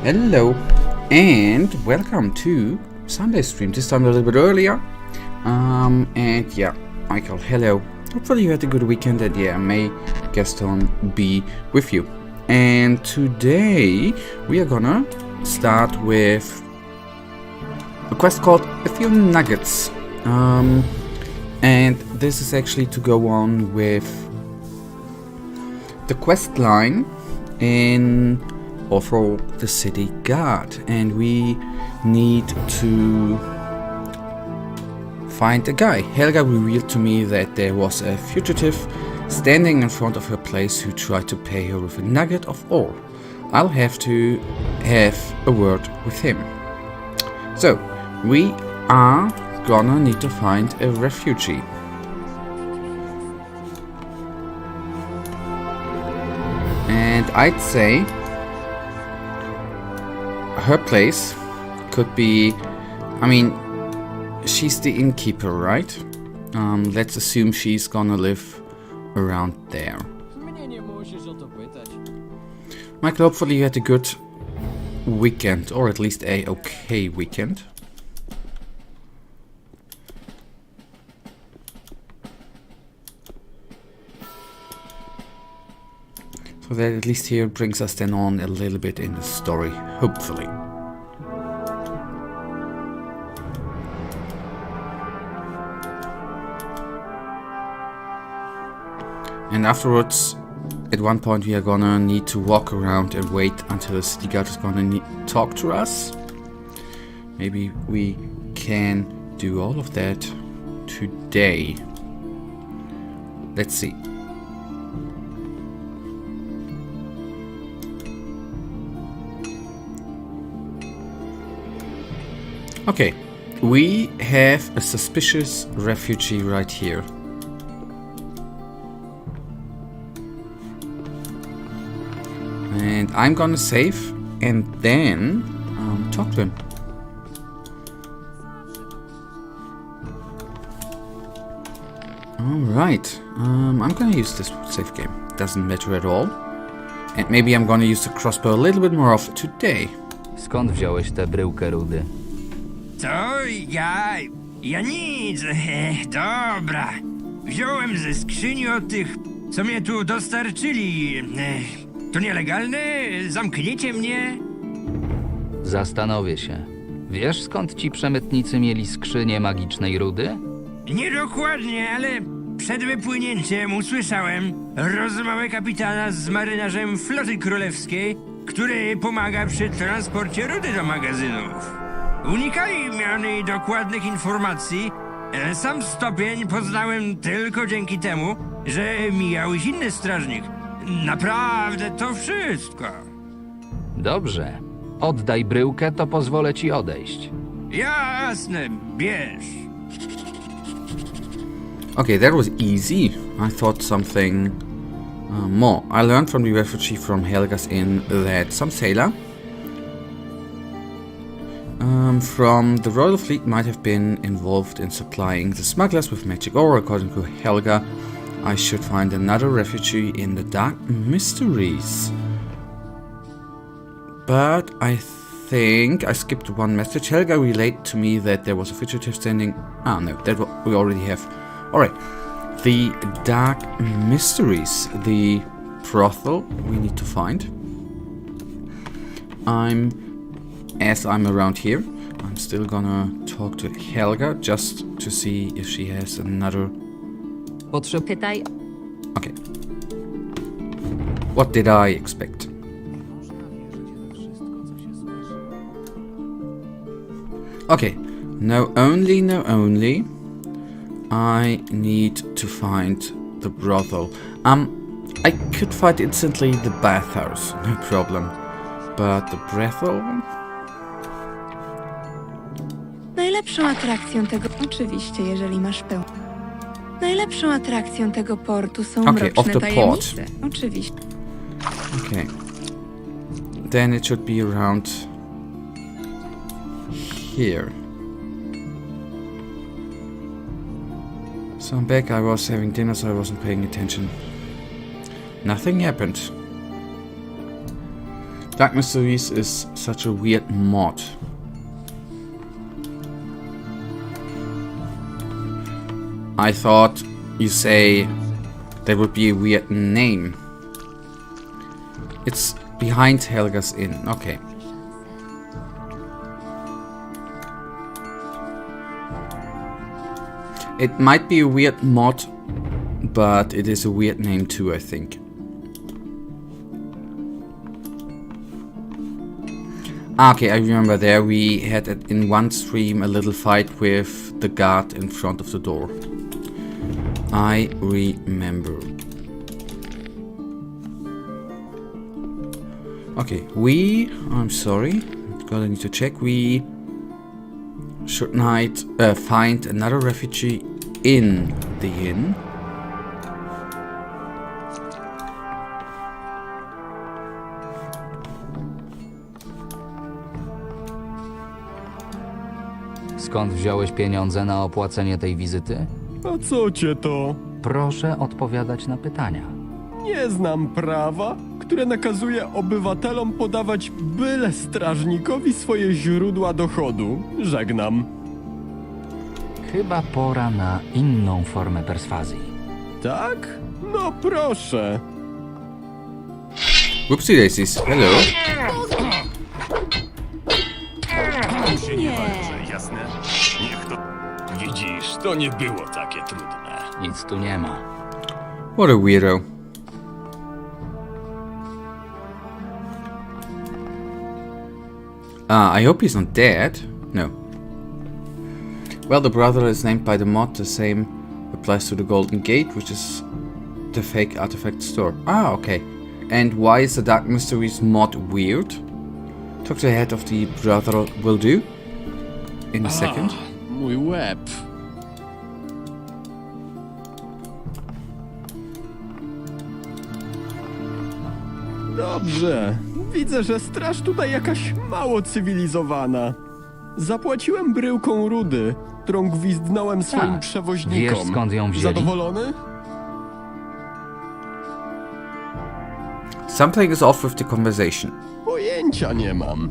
Hello and welcome to Sunday stream, this time a little bit earlier. And yeah, Michael, hello. Hopefully you had a good weekend, and yeah, may Gaston be with you. And today we are gonna start with a quest called A Few Nuggets. And this is actually to go on with the quest line in also the city guard, and we need to find a guy. Helga revealed to me that there was a fugitive standing in front of her place who tried to pay her with a nugget of ore. I'll have to have a word with him. So we are gonna need to find a refugee. And I'd say her place could be, I mean, she's the innkeeper, right? Let's assume she's gonna live around there. Michael, hopefully you had a good weekend, or at least a okay weekend. So that at least here brings us then on a little bit in the story, hopefully. And afterwards, at one point we are gonna need to walk around and wait until the city guard is gonna talk to us. Maybe we can do all of that today. Let's see. Okay, we have a suspicious refugee right here. And I'm gonna save and then talk to him. Alright, I'm gonna use this save game. Doesn't matter at all. And maybe I'm gonna use the crossbow a little bit more often today. Skąd wziąłeś tę bryłkę rudy? To ja nic, dobra. Wziąłem ze skrzyni od tych, co mnie tu dostarczyli. To nielegalne? Zamkniecie mnie? Zastanowię się. Wiesz, skąd ci przemytnicy mieli skrzynię magicznej rudy? Niedokładnie, ale przed wypłynięciem usłyszałem rozmowę kapitana z marynarzem floty królewskiej, który pomaga przy transporcie rudy do magazynów. Unikali mianej dokładnych informacji. Sam stopień poznałem tylko dzięki temu, że mijał ich inny strażnik. Naprawdę to wszystko. Dobrze. Oddaj bryłkę, to pozwolę ci odejść. Jasne, bierz. Okay, that was easy. I thought something more. I learned from the refugee from Helga's Inn that some sailor from the royal fleet might have been involved in supplying the smugglers with magic ore. According to Helga, I should find another refugee in the dark mysteries. But I think I skipped one message. Helga relayed to me that there was a fugitive standing... Ah, no, that we already have. Alright, the dark mysteries, the brothel we need to find. As I'm around here, I'm still gonna talk to Helga just to see if she has another... Pytaj. Okay. What did I expect? Okay, no only I need to find the brothel. I could find instantly the bathhouse, no problem. But the brothel? Najlepszą atrakcją tego... Oczywiście, jeżeli masz pełno. Najlepszą atrakcją tego portu są Okay, mroczne of the port. tajemnice. Oczywiście. Okay. Then it should be around here. So I'm back. I was having dinner, so I wasn't paying attention. Nothing happened. Dark Mysteries is such a weird mod. I thought you say that would be a weird name. It's behind Helga's Inn. Okay. It might be a weird mod, but it is a weird name too, I think. Okay, I remember there we had in one stream a little fight with the guard in front of the door. I remember. Okay, I'm sorry, I need to check. We should not find another refugee in the inn. Skąd wziąłeś pieniądze na opłacenie tej wizyty? A co cię to? Proszę odpowiadać na pytania. Nie znam prawa, które nakazuje obywatelom podawać byle strażnikowi swoje źródła dochodu. Żegnam. Chyba pora na inną formę perswazji. Tak? No proszę. Whoopsie daisies, hello. Się nie walczy, jasne? Niech to... Widzisz, to nie było takie trudne. Nic tu nie ma. What a weirdo. I hope he's not dead. No. Well, the brother is named by the mod. The same applies to the Golden Gate, which is the fake artifact store. Ah, okay. And why is the Dark Mysteries mod weird? Talk to the head of the brother will do. In a second. Mój łeb. Dobrze. Widzę, że straż tutaj jakaś mało cywilizowana. Zapłaciłem bryłką rudy, którą gwizdnąłem swoim Tak. przewoźnikom. Wiesz, skąd ją wzięli? Zadowolony? Something is off with the conversation. Pojęcia nie mam.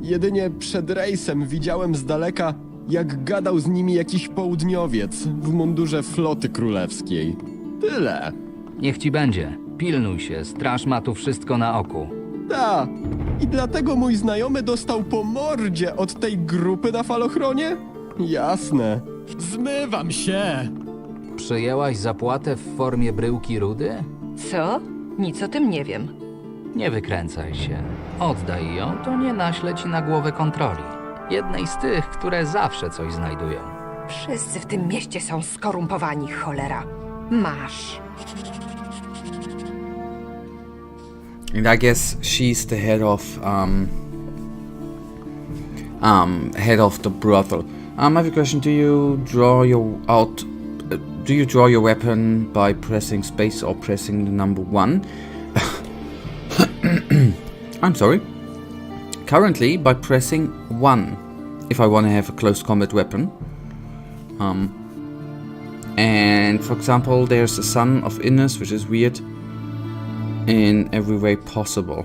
Jedynie przed rejsem widziałem z daleka, jak gadał z nimi jakiś południowiec w mundurze floty królewskiej. Tyle. Niech ci będzie. Pilnuj się, straż ma tu wszystko na oku. Ta. I dlatego mój znajomy dostał po mordzie od tej grupy na falochronie? Jasne. Zmywam się. Przyjęłaś zapłatę w formie bryłki rudy? Co? Nic o tym nie wiem. Nie wykręcaj się. Oddaj ją, to nie naślę ci na głowę kontroli. Jednej z tych, które zawsze coś znajdują. Wszyscy w tym mieście są skorumpowani, cholera. Masz. And I guess she's the head of the brothel. I have a question. Do you draw your weapon by pressing space or pressing the number 1? I'm sorry. Currently by pressing 1 if I want to have a close combat weapon. And for example, there's a Son of Innes, which is weird in every way possible.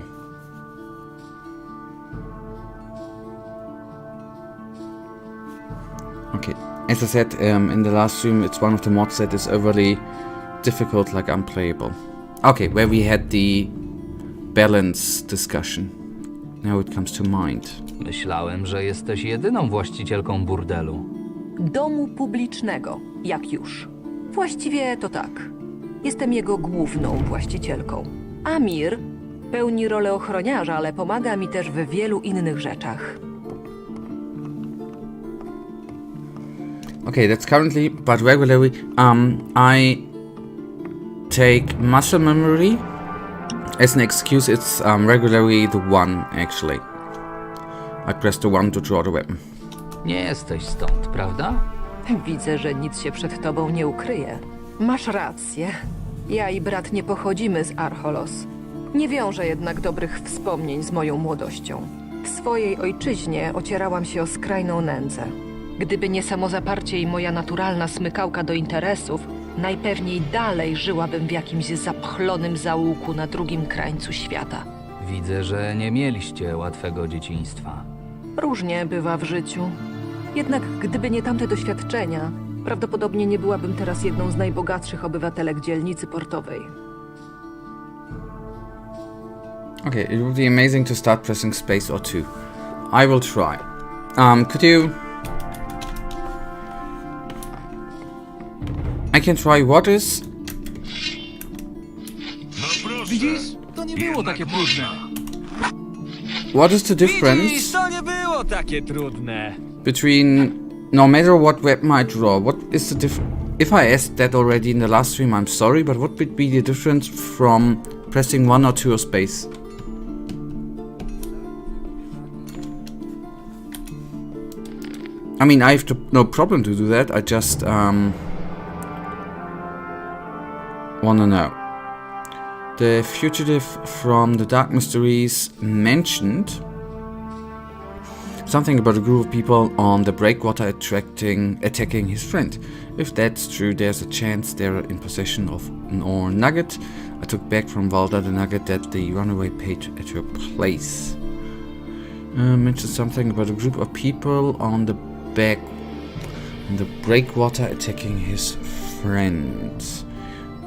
Okay, as I said in the last stream, it's one of the mods that is overly difficult, like unplayable. Okay, where we had the balance discussion. Now it comes to mind. Myślałem, że jesteś jedyną właścicielką burdelu. Domu publicznego, jak już. Właściwie to tak. Jestem jego główną właścicielką. Amir pełni rolę ochroniarza, ale pomaga mi też w wielu innych rzeczach. Okay, that's currently, but regularly, I take muscle memory. As an excuse, it's regularly the 1, actually. I press the 1 to draw the weapon. Nie jesteś stąd, prawda? Widzę, że nic się przed tobą nie ukryje. Masz rację. Ja i brat nie pochodzimy z Archolos. Nie wiążę jednak dobrych wspomnień z moją młodością. W swojej ojczyźnie ocierałam się o skrajną nędzę. Gdyby nie samozaparcie i moja naturalna smykałka do interesów, najpewniej dalej żyłabym w jakimś zapchlonym zaułku na drugim krańcu świata. Widzę, że nie mieliście łatwego dzieciństwa. Różnie bywa w życiu. Jednak gdyby nie tamte doświadczenia, prawdopodobnie nie byłabym teraz jedną z najbogatszych obywatelek dzielnicy portowej. Okay, it would be amazing to start pressing space or two. I will try. Could you... I can try what is... Widzisz? To nie było takie trudne. What is the difference Widzisz, to nie było takie trudne. between no matter what weapon I draw? What is the difference? If I asked that already in the last stream, I'm sorry, but what would be the difference from pressing 1 or 2 or space? I mean, I have no problem to do that. I just wanna know. The fugitive from the Dark Mysteries mentioned something about a group of people on the breakwater attacking his friend. If that's true, there's a chance they're in possession of an ore nugget. I took back from Valda the nugget that the runaway paid at her place. Mentioned something about a group of people on the breakwater attacking his friend.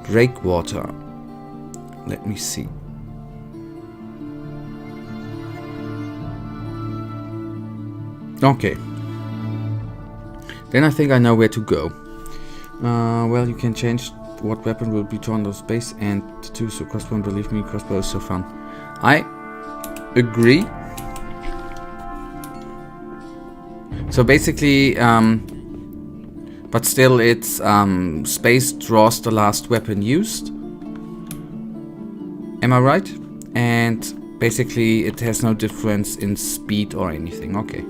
Breakwater. Let me see. Okay. Then I think I know where to go. Well, you can change what weapon will be drawn to space and to so crossbow. Believe me, crossbow is so fun. I agree. So basically, but still it's space draws the last weapon used. Am I right? And basically it has no difference in speed or anything. Okay.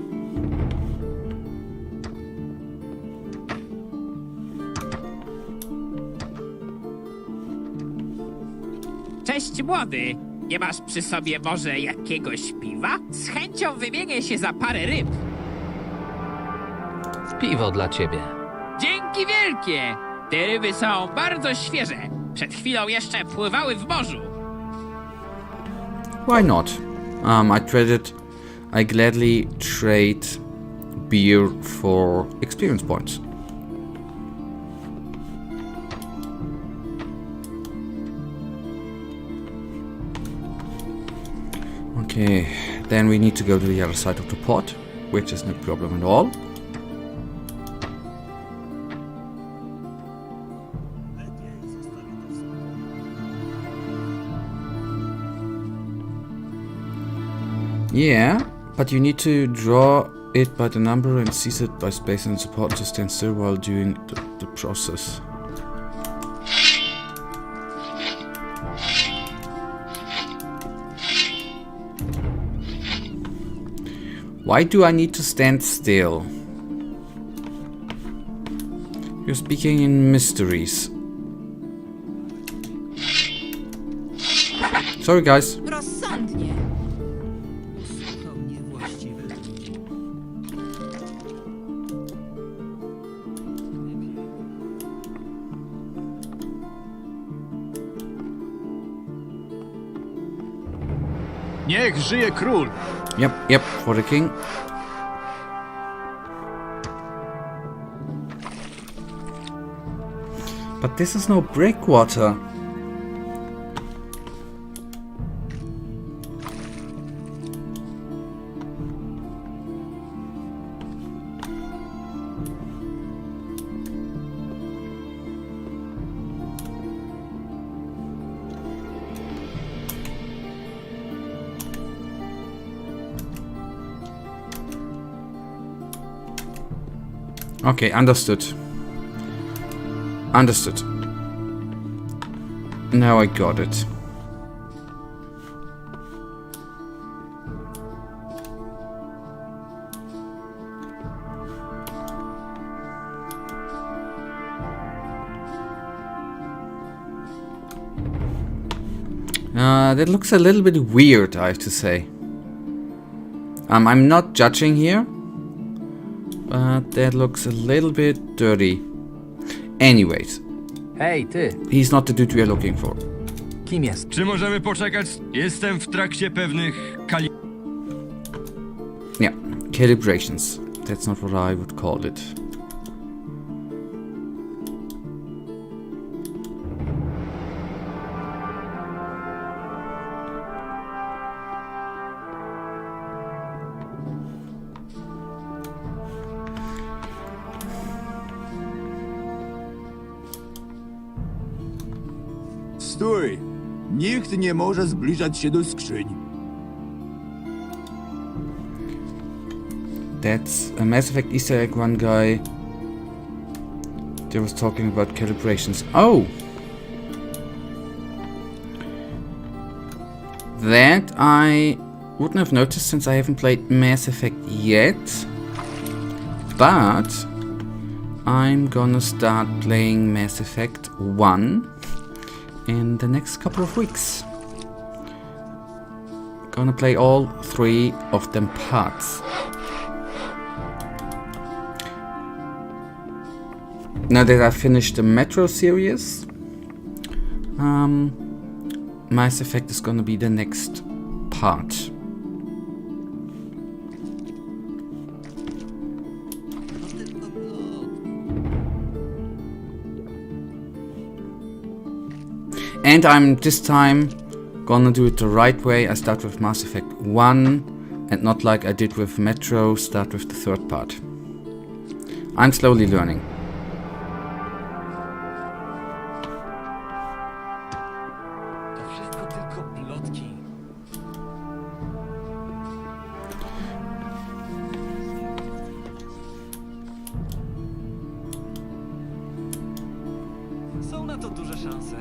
Cześć młody, nie masz przy sobie może jakiegoś piwa? Z chęcią wymienię się za parę ryb. Piwo dla ciebie. Dzięki wielkie! Te ryby są bardzo świeże. Przed chwilą jeszcze pływały w morzu. Why not? I gladly trade beer for experience points. Okay, then we need to go to the other side of the port, which is no problem at all. Yeah, but you need to draw it by the number and seize it by space and support to stand still while doing the process. Why do I need to stand still? You're speaking in mysteries. Sorry guys. Rozsądnie. Niech żyje król! Yep, for the king. But this is no breakwater. Okay, understood. Understood. Now I got it. That looks a little bit weird, I have to say. I'm not judging here, but that looks a little bit dirty. Anyways, Hej, ty! he's not the dude we are looking for. Kim jest? Czy możemy poczekać? Jestem w trakcie pewnych Yeah, calibrations. That's not what I would call it. Stój! Nikt nie może zbliżać się do skrzyń. That's a Mass Effect Easter egg. One guy there was talking about calibrations. Oh! That I wouldn't have noticed since I haven't played Mass Effect yet. But I'm gonna start playing Mass Effect 1 in the next couple of weeks. Gonna play all 3 of them parts. Now that I've finished the Metro series, Mass Effect is gonna be the next part. And I'm this time gonna do it the right way. I start with Mass Effect 1 and not like I did with Metro, start with the 3rd part. I'm slowly learning. To wszystko tylko plotki. Są na to duże szanse.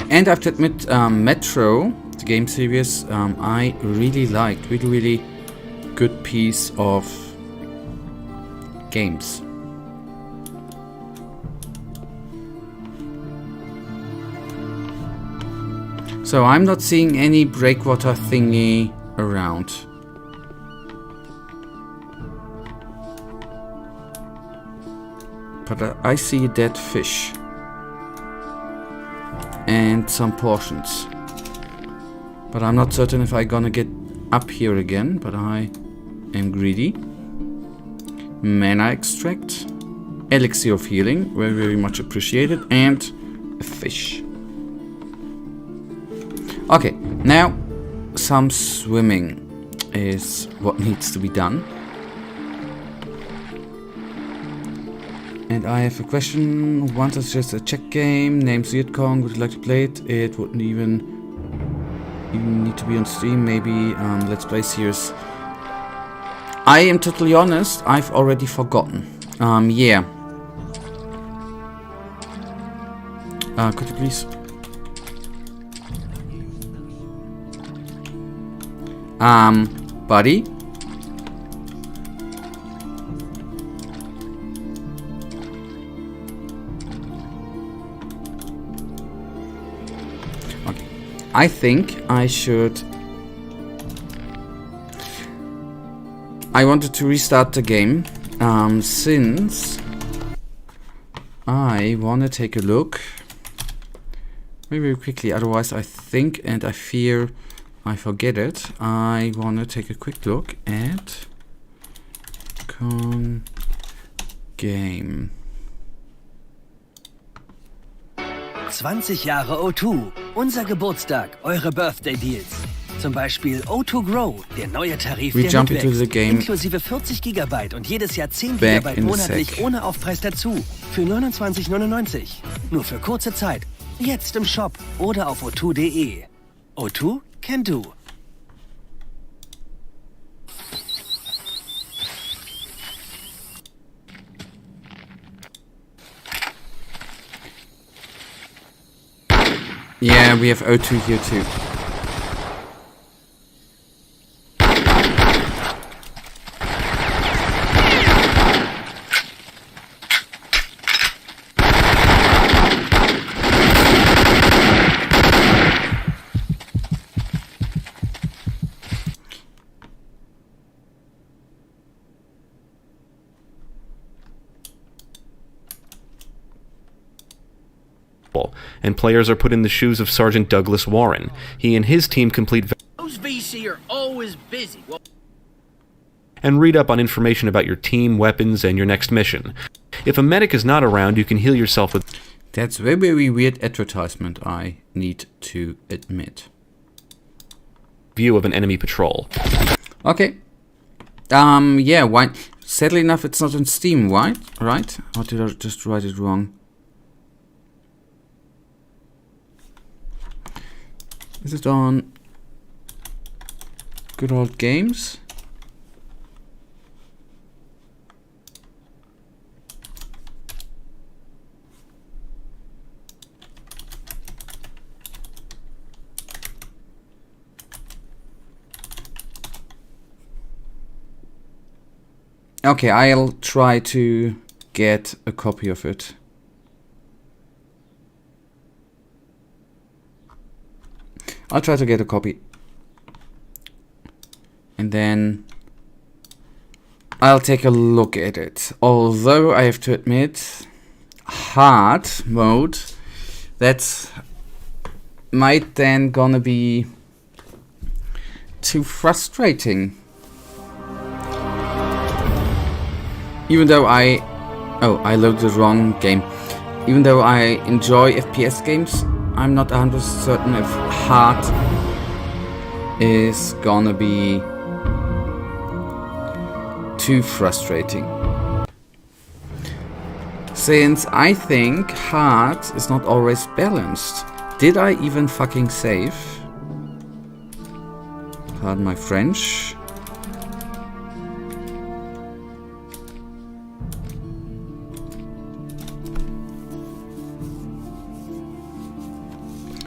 And I have to admit, Metro, the game series, I really liked. Really good piece of games. So I'm not seeing any breakwater thingy around. But I see a dead fish. And some portions. But I'm not certain if I'm gonna get up here again, but I am greedy. Mana extract. Elixir of healing, very much appreciated. And a fish. Okay, now some swimming is what needs to be done. And I have a question. Once it's just a check game. Name's Vietcong. Would you like to play it? It wouldn't even need to be on stream. Maybe Let's Play series. I am totally honest. I've already forgotten. Yeah. Could you please? Buddy? Okay. I think I should... I wanted to restart the game, since I want to take a look very quickly, otherwise I think and I fear I forget it. I want to take a quick look at game. 20 Jahre O2, unser Geburtstag, eure Birthday Deals. Zum Beispiel O2 Grow, der neue Tarif, We der jump into the mitwächst, game inklusive 40 GB und jedes Jahr 10 back GB in a monatlich sec. ohne Aufpreis dazu. Für 29,99. Nur für kurze Zeit. Jetzt im Shop oder auf o2.de. O2 can do. Yeah, we have O2 here too. and players are put in the shoes of Sergeant Douglas Warren. He and his team complete Those VC are always busy. and read up on information about your team, weapons, and your next mission. If a medic is not around, you can heal yourself with... That's very, very weird advertisement, I need to admit. ...view of an enemy patrol. Okay. Yeah, why... Sadly enough, it's not on Steam, right? Right? Or did I just write it wrong? Is it on Good Old Games? Okay, I'll try to get a copy of it. I'll try to get a copy. And then I'll take a look at it. Although I have to admit, hard mode, that might then gonna be too frustrating. Even though I loaded the wrong game. Even though I enjoy FPS games, I'm not 100% certain if hard is gonna be too frustrating. Since I think hard is not always balanced. Did I even fucking save? Pardon my French.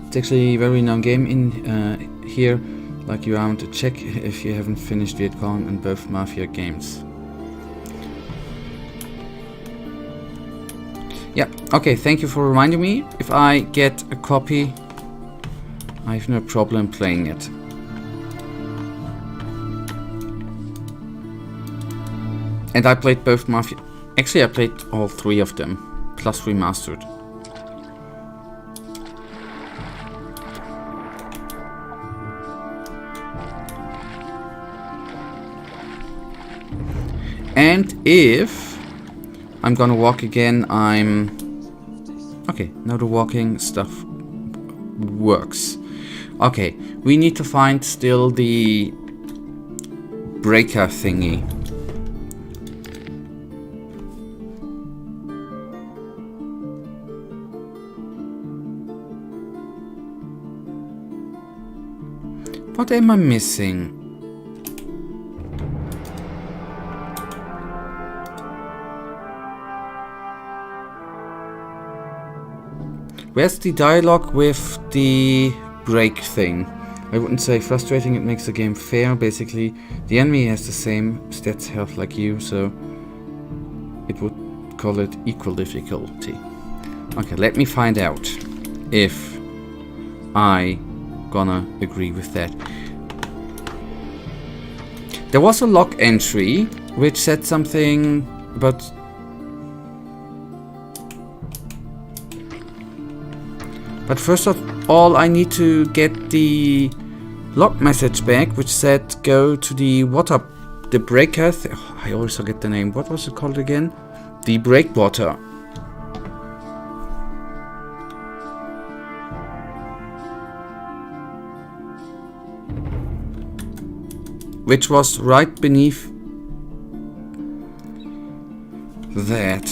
It's actually a very known game in here, like you want to check if you haven't finished Viet Cong and both Mafia games. Yeah, okay, thank you for reminding me. If I get a copy, I have no problem playing it. And I played both Mafia. Actually, I played all three of them, plus remastered. And if I'm gonna walk again, I'm... Okay, now the walking stuff works. Okay, we need to find still the breaker thingy. What am I missing? Where's the dialogue with the break thing? I wouldn't say frustrating, it makes the game fair. Basically, the enemy has the same stats health like you, so it would call it equal difficulty. Okay, let me find out if I gonna agree with that. There was a log entry which said something about... But first of all, I need to get the log message back, which said go to the water, the breaker. I always forget the name. What was it called again? The breakwater. Which was right beneath that.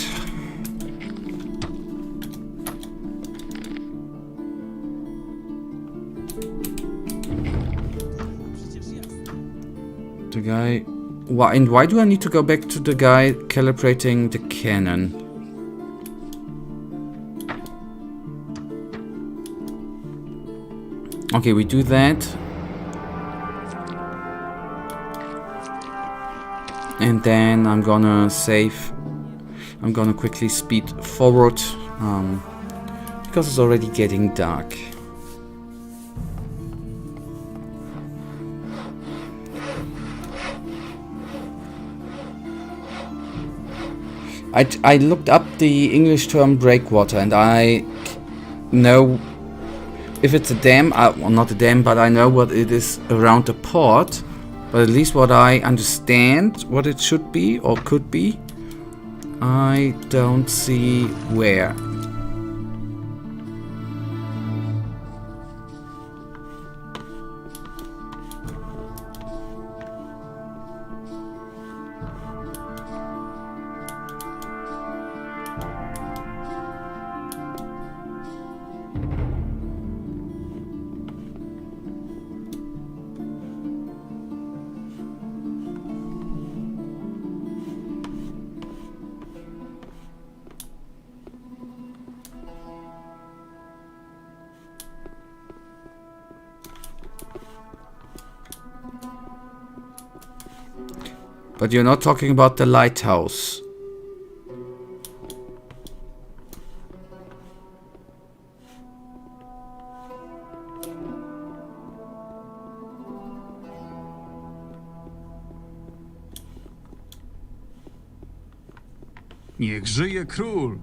The guy... Why, and why do I need to go back to the guy calibrating the cannon? Okay, we do that. And then I'm gonna save. I'm gonna quickly speed forward. Because it's already getting dark. I looked up the English term breakwater and I know if it's a dam. Well, not a dam, but I know what it is around the port. But at least what I understand, what it should be or could be, I don't see where. But you're not talking about the lighthouse. Niech żyje król!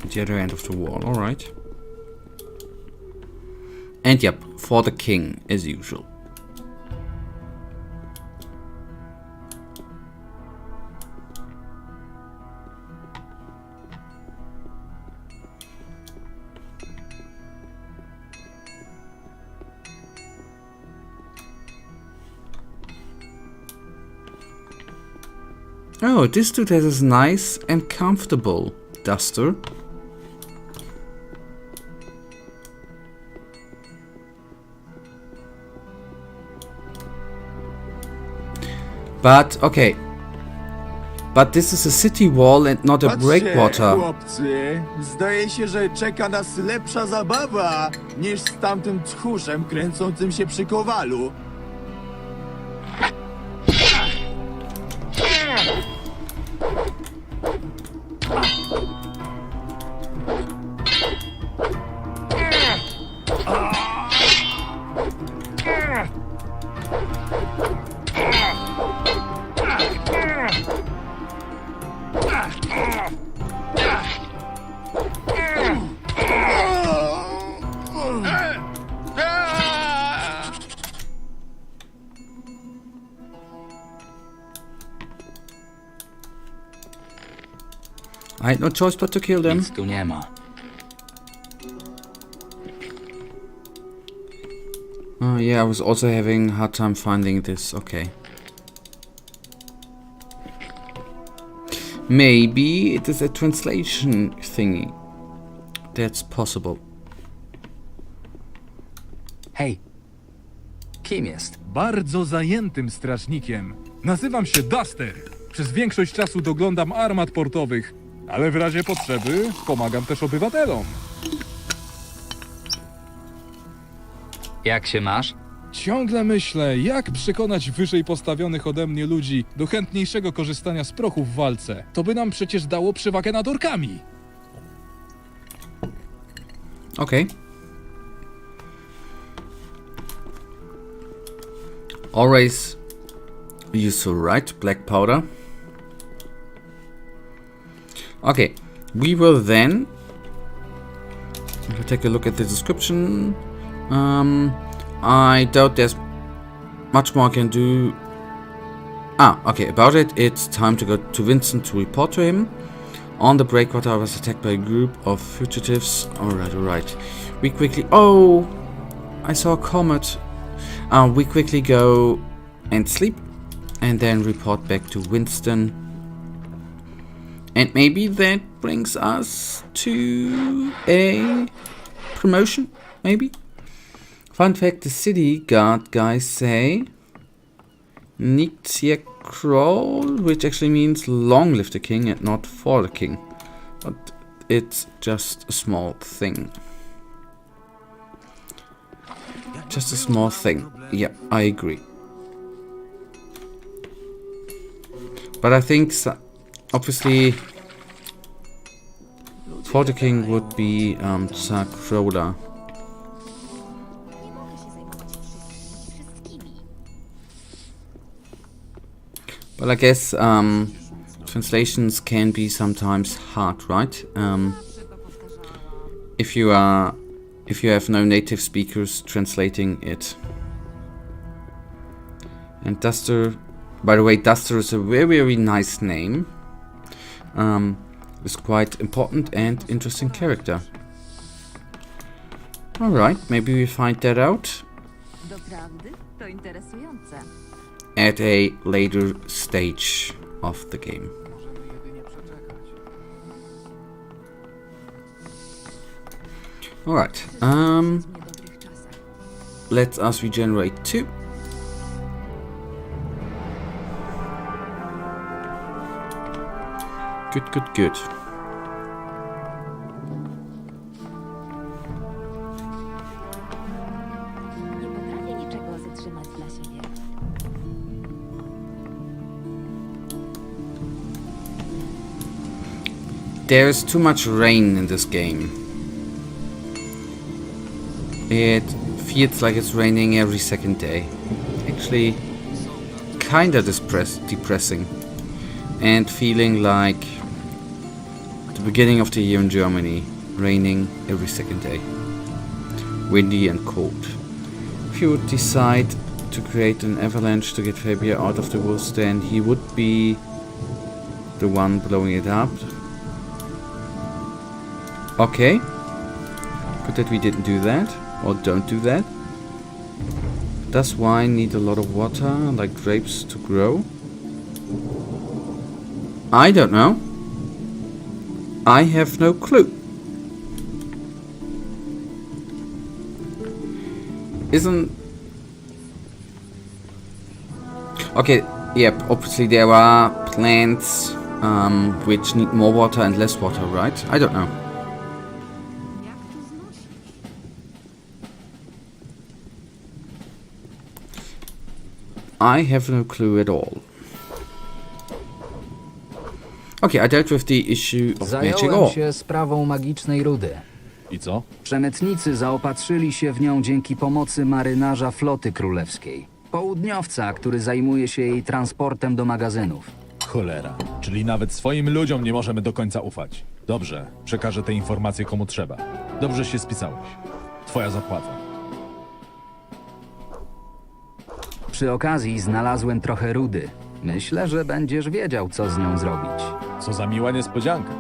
At the other end of the wall, alright. And yep, for the king, as usual. Oh, this dude has a nice and comfortable duster. But, okay. But this is a city wall and not a breakwater. Chłopcy, zdaje się, że czeka nas lepsza zabawa niż z tamtym tchórzem kręcącym się przy kowalu. I had no choice but to kill them. Nic tu nie ma. Oh yeah, I was also having a hard time finding this. Okay. Maybe it is a translation thingy. That's possible. Hej. Kim jest? Bardzo zajętym strażnikiem. Nazywam się Duster. Przez większość czasu doglądam armat portowych, ale w razie potrzeby pomagam też obywatelom. Jak się masz? Ciągle myślę, jak przekonać wyżej postawionych ode mnie ludzi do chętniejszego korzystania z prochu w walce. To by nam przecież dało przewagę nad orkami. Okay. Always useful, right? Black powder. Okay, we will then take a look at the description. I doubt there's much more I can do. Okay, about it. It's time to go to Vincent to report to him. On the breakwater, I was attacked by a group of fugitives. Alright. We quickly... Oh! I saw a comet. We quickly go and sleep. And then report back to Winston. And maybe that brings us to a promotion, maybe? Fun fact, the city guard guys say Niktiekrol, which actually means long live the king and not for the king. But it's just a small thing. Just a small thing. Yeah, I agree. But I think, obviously, for the king would be Zakrola. Well, I guess translations can be sometimes hard, right? if you have no native speakers translating it. And Duster, by the way, Duster is a very nice name. Is quite important and interesting character. Alright, maybe we find that out at a later stage of the game. Alright, let us regenerate 2. Good. There's too much rain in this game. It feels like it's raining every second day. Actually, kinda depressing. And feeling like the beginning of the year in Germany, raining every second day. Windy and cold. If you would decide to create an avalanche to get Fabia out of the woods, then he would be the one blowing it up. Okay. Good that we didn't do that, or don't do that. Does wine need a lot of water, like grapes, to grow? I don't know. I have no clue. Okay, yep, obviously there are plants which need more water and less water, right? I don't know. I have no clue at all. Okay, I dealt with the issue of magic Zająłem ore. się sprawą magicznej rudy. I co? Przemytnicy zaopatrzyli się w nią dzięki pomocy marynarza floty królewskiej. Południowca, który zajmuje się jej transportem do magazynów. Cholera. Czyli nawet swoim ludziom nie możemy do końca ufać. Dobrze, przekażę te informacje komu trzeba. Dobrze się spisałeś. Twoja zapłata. Przy okazji znalazłem trochę rudy. Myślę, że będziesz wiedział, co z nią zrobić. Co za miła niespodzianka.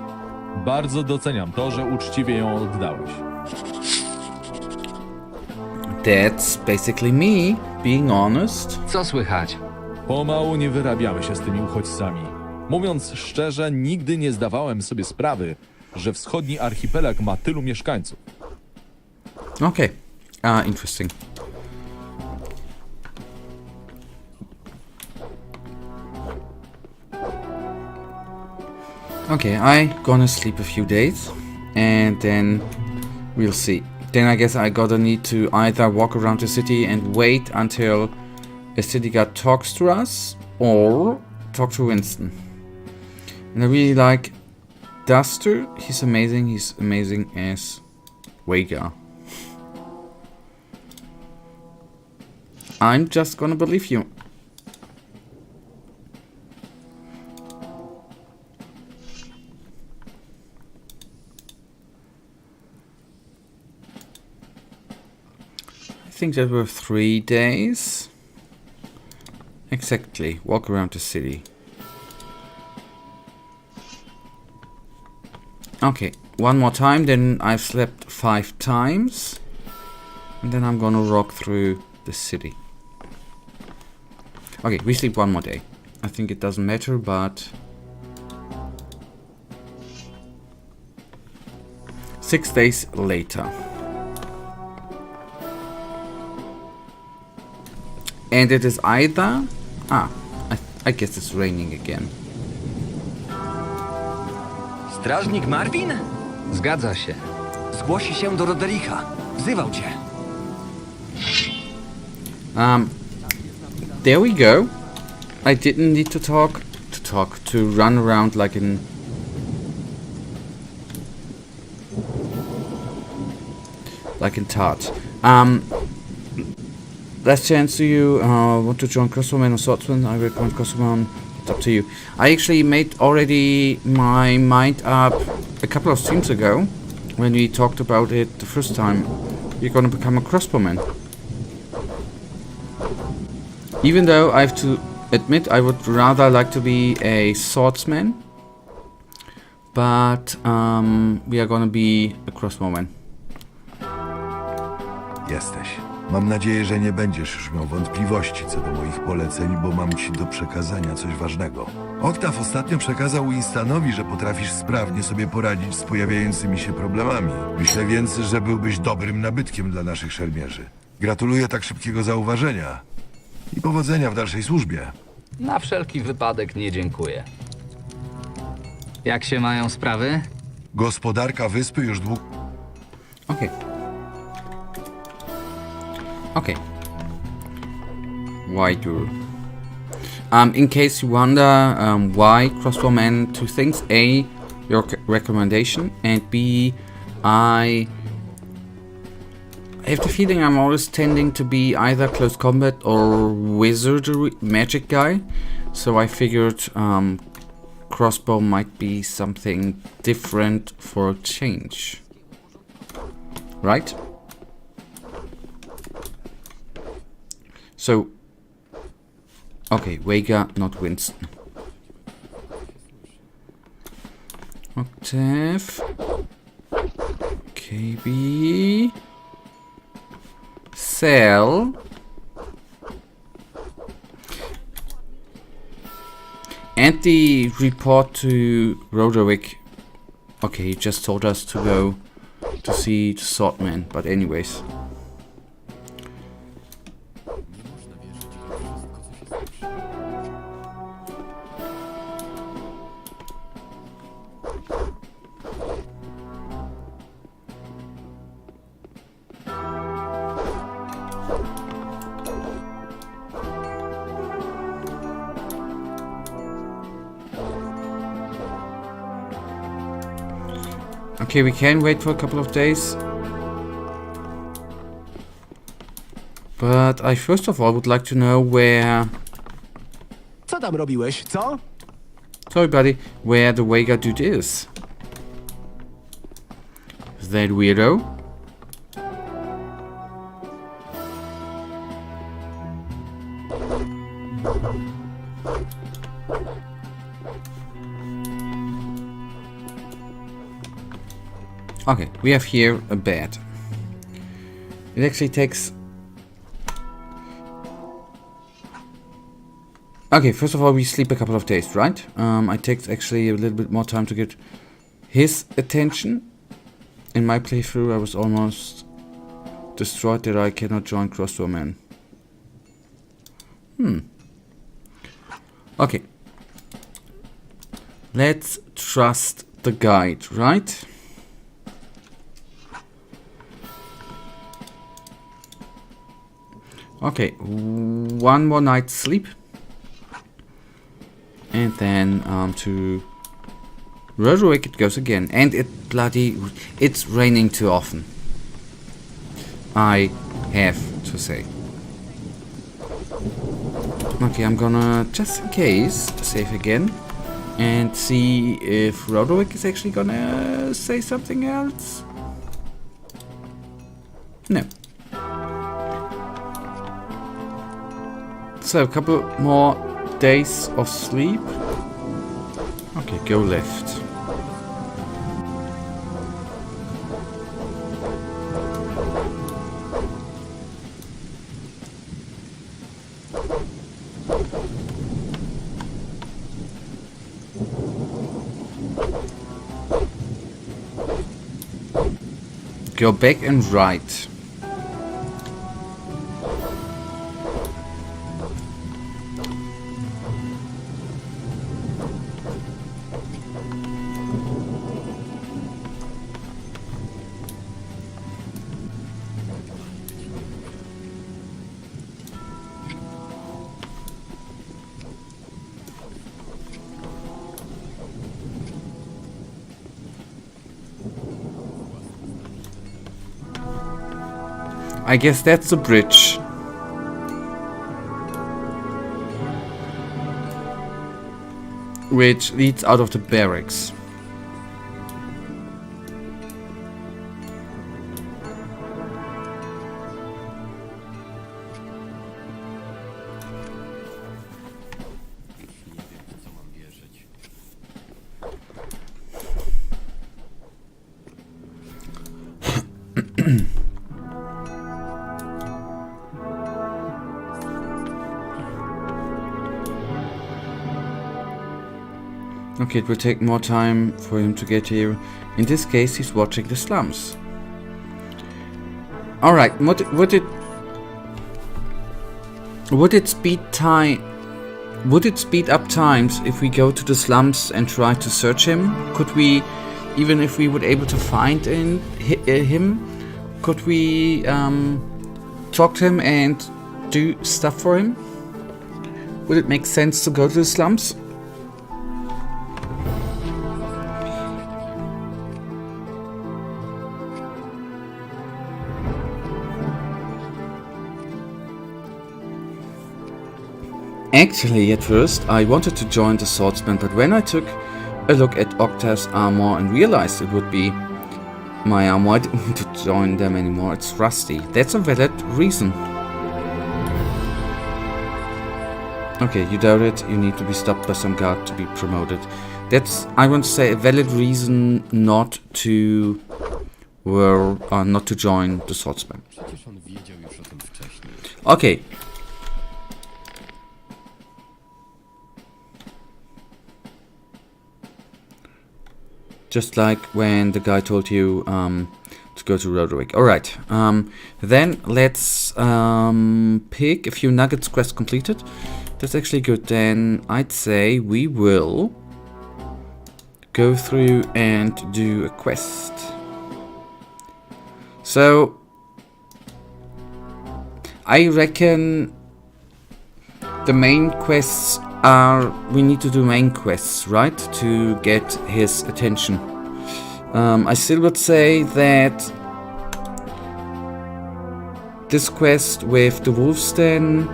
Bardzo doceniam to, że uczciwie ją oddałeś. That's basically me being honest. Co słychać? Pomału nie wyrabiamy się z tymi uchodźcami. Mówiąc szczerze, nigdy nie zdawałem sobie sprawy, że wschodni archipelag ma tylu mieszkańców. Okay, interesting. Okay, I gonna sleep a few days, and then we'll see. Then I guess I gotta need to either walk around the city and wait until a city guard talks to us, or talk to Winston. And I really like Duster. He's amazing as Vega. I'm just gonna believe you. I think there were 3 days. Exactly. Walk around the city. Okay, one more time, then I've slept 5 times. And then I'm gonna rock through the city. Okay, we sleep one more day. I think it doesn't matter, but 6 days later. And it is either... I guess it's raining again. Strażnik Marvin? Zgadza się. Zgłosi się do Rodericha. Wzywał cię. There we go. I didn't need to run around like in Tart. Last chance, do you want to join Crossbowman or Swordsman? I recommend Crossbowman. It's up to you. I actually made already my mind up a couple of streams ago when we talked about it the first time. You're gonna become a crossbowman. Even though I have to admit I would rather like to be a swordsman. But we are gonna be a crossbowman. Jesteś. Mam nadzieję, że nie będziesz już miał wątpliwości co do moich poleceń, bo mam ci do przekazania coś ważnego. Oktaw ostatnio przekazał Winstonowi, że potrafisz sprawnie sobie poradzić z pojawiającymi się problemami. Myślę więc, że byłbyś dobrym nabytkiem dla naszych szermierzy. Gratuluję tak szybkiego zauważenia i powodzenia w dalszej służbie. Na wszelki wypadek nie dziękuję. Jak się mają sprawy? Gospodarka wyspy już długo... Okay. Okay. Why do? In case you wonder why crossbowman, two things: A, your recommendation, and B, I have the feeling I'm always tending to be either close combat or wizardry magic guy, so I figured crossbow might be something different for a change. Right? So, okay, Vega, not Winston. Octave. KB. Cell. And the report to Roderick. Okay, he just told us to go to see the Swordman, but anyways. Okay, we can wait for a couple of days. But I first of all would like to know where... Co tam robiłeś, co? Sorry buddy, where the Vega dude is. Is that weirdo? Okay, we have here a bed. It actually takes... Okay, first of all, we sleep a couple of days, right? It takes actually a little bit more time to get his attention. In my playthrough, I was almost destroyed that I cannot join Crossbowman. Okay. Let's trust the guide, right? Okay, one more night's sleep. And then to Roderick it goes again. And it's raining too often. I have to say. Okay, I'm gonna, just in case, save again. And see if Roderick is actually gonna say something else. No. So, a couple more days of sleep. Okay, go left. Go back and right. I guess that's the bridge. Which leads out of the barracks. Okay, it will take more time for him to get here. In this case, he's watching the slums. Alright, would it speed up times if we go to the slums and try to search him? Could we, even if we were able to find him, could we talk to him and do stuff for him? Would it make sense to go to the slums? Actually, at first, I wanted to join the swordsman, but when I took a look at Octav's armor and realized it would be my armor, I didn't want to join them anymore. It's rusty. That's a valid reason. Okay, you doubt it. You need to be stopped by some guard to be promoted. That's, I want to say, a valid reason not to join the swordsman. Okay. Just like when the guy told you to go to Roderick. Alright, then let's pick a few nuggets quest completed. That's actually good. Then I'd say we will go through and do a quest. So I reckon the main quests we need to do main quests, right, to get his attention. I still would say that this quest with the wolves den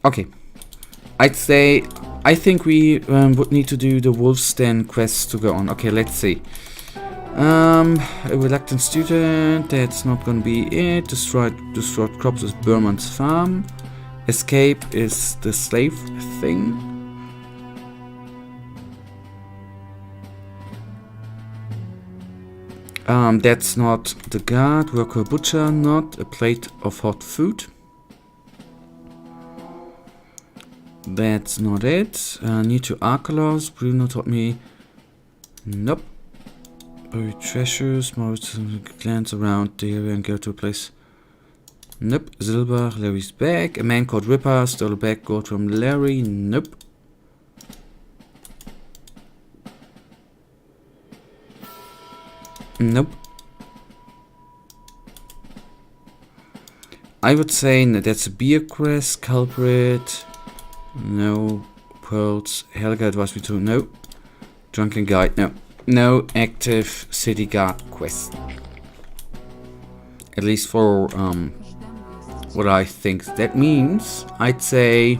okay, I think we would need to do the wolves den quest to go on. Okay, let's see. A reluctant student, that's not gonna be it. Destroyed crops is Berman's farm. Escape is the slave thing. That's not the guard. Worker butcher, not a plate of hot food. That's not it. Need to Archolos. Bruno told me. Nope. Buried treasures, more glance around the area and go to a place. Nope. Zilbach, Larry's bag. A man called Ripper stole a bag gold from Larry. Nope. Nope. I would say that that's a beer quest. Culprit. No. Pearls. Helga advised me to. No. Drunken guide. No. No active city guard quest. At least for what I think that means. I'd say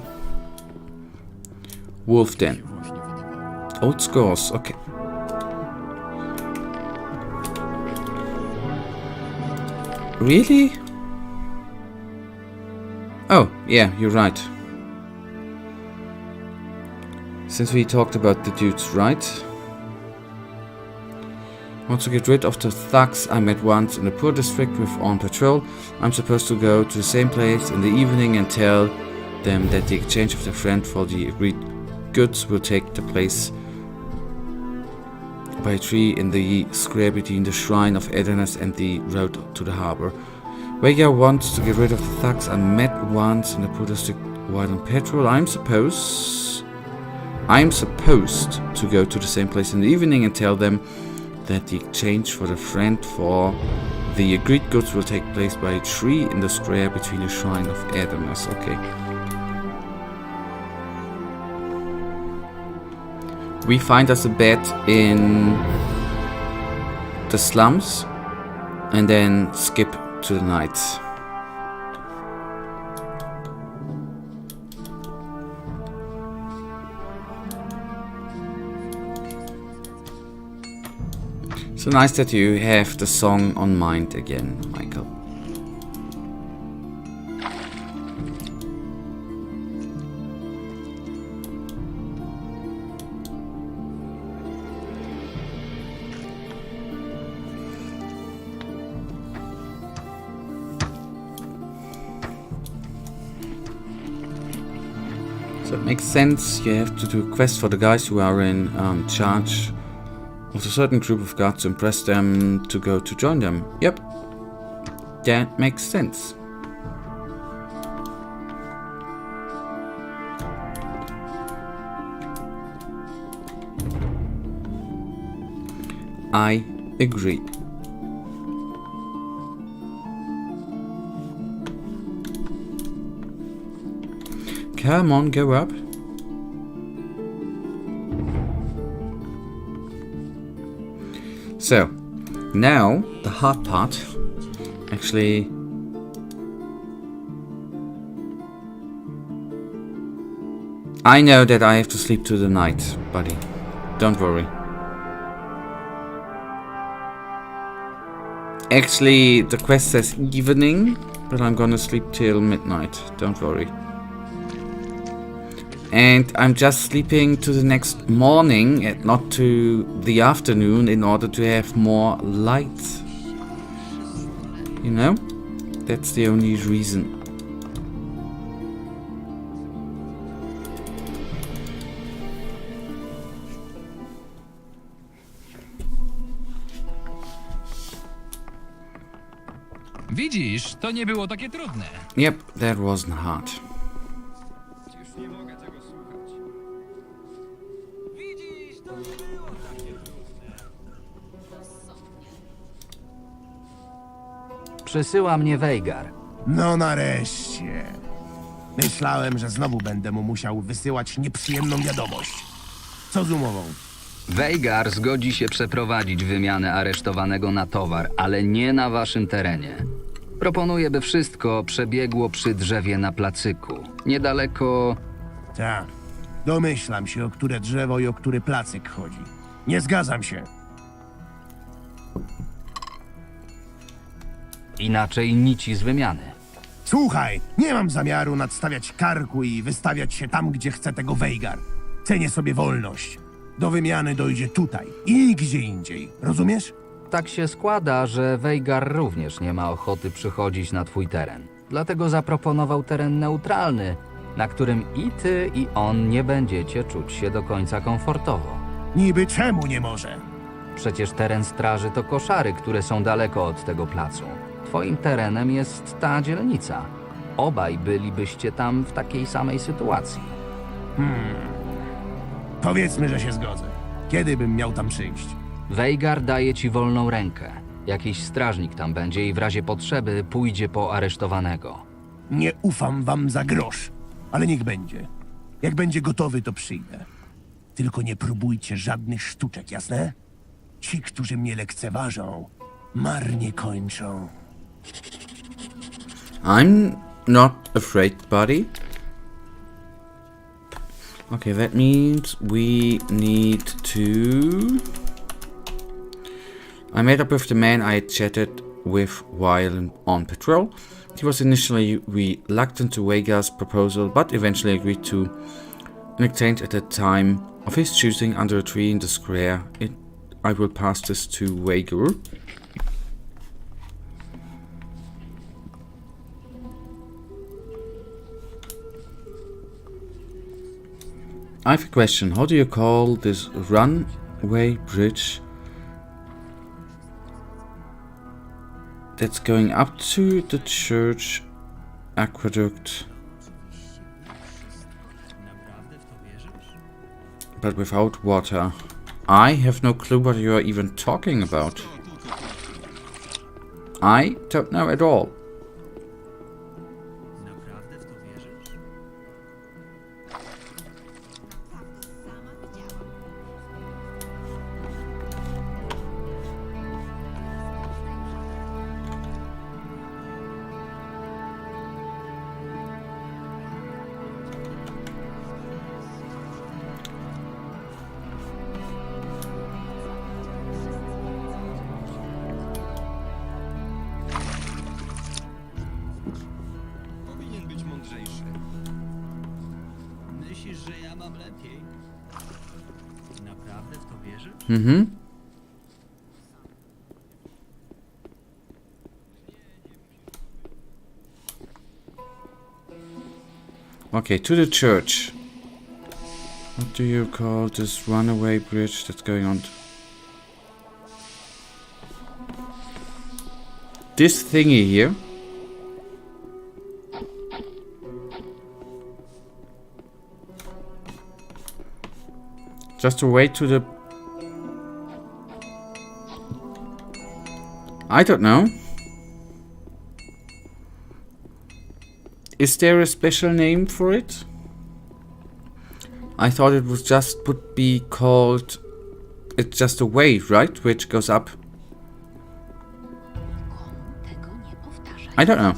Wolf Den. Old scores, okay. Really? Oh, yeah, you're right. Since we talked about the dudes, right? Want to get rid of the thugs I met once in the poor district with on patrol. I'm supposed to go to the same place in the evening and tell them that the exchange of their friend for the agreed goods will take the place by a tree in the square between the shrine of Adonis and the road to the harbor. Vega wants to get rid of the thugs I met once in the poor district while on patrol. I'm supposed to go to the same place in the evening and tell them that the exchange for the friend for the agreed goods will take place by a tree in the square between the shrine of Adonis. Okay. We find us a bed in the slums and then skip to the night. So nice that you have the song on mind again, Michael. that makes sense. You have to do a quest for the guys who are in charge of a certain group of guards to impress them to go to join them. Yep, that makes sense. I agree. Come on, go up. So, now the hard part. Actually, I know that I have to sleep through the night, buddy. Don't worry. Actually, the quest says evening, but I'm gonna sleep till midnight. Don't worry. And I'm just sleeping to the next morning and not to the afternoon in order to have more light. You know? That's the only reason. Widzisz, to nie było takie trudne. Yep, that wasn't hard. Przysyła mnie Veigar. No nareszcie. Myślałem, że znowu będę mu musiał wysyłać nieprzyjemną wiadomość. Co z umową? Veigar zgodzi się przeprowadzić wymianę aresztowanego na towar, ale nie na waszym terenie. Proponuję, by wszystko przebiegło przy drzewie na placyku. Niedaleko... Tak. Domyślam się, o które drzewo i o który placyk chodzi. Nie zgadzam się. Inaczej nici z wymiany. Słuchaj, nie mam zamiaru nadstawiać karku i wystawiać się tam, gdzie chce tego Veigar. Cenię sobie wolność. Do wymiany dojdzie tutaj i nigdzie indziej. Rozumiesz? Tak się składa, że Veigar również nie ma ochoty przychodzić na twój teren. Dlatego zaproponował teren neutralny, na którym i ty, i on nie będziecie czuć się do końca komfortowo. Niby czemu nie może? Przecież teren straży to koszary, które są daleko od tego placu. Twoim terenem jest ta dzielnica. Obaj bylibyście tam w takiej samej sytuacji. Powiedzmy, że się zgodzę. Kiedy bym miał tam przyjść? Veigar daje ci wolną rękę. Jakiś strażnik tam będzie i w razie potrzeby pójdzie po aresztowanego. Nie ufam wam za grosz, ale niech będzie. Jak będzie gotowy, to przyjdę. Tylko nie próbujcie żadnych sztuczek, jasne? Ci, którzy mnie lekceważą, marnie kończą. I'm not afraid, buddy. Okay, that means we need to... I met up with the man I had chatted with while on patrol. He was initially reluctant to Veigar's proposal, but eventually agreed to an exchange at the time of his choosing under a tree in the square. I will pass this to Veigar. I have a question. How do you call this runway bridge that's going up to the church aqueduct, but without water? I have no clue what you are even talking about. I don't know at all. Okay, to the church. What do you call this runaway bridge that's going on? This thingy here. Just a way to the... I don't know. Is there a special name for it? I thought it was just would be called... It's just a way, right? Which goes up. I don't know.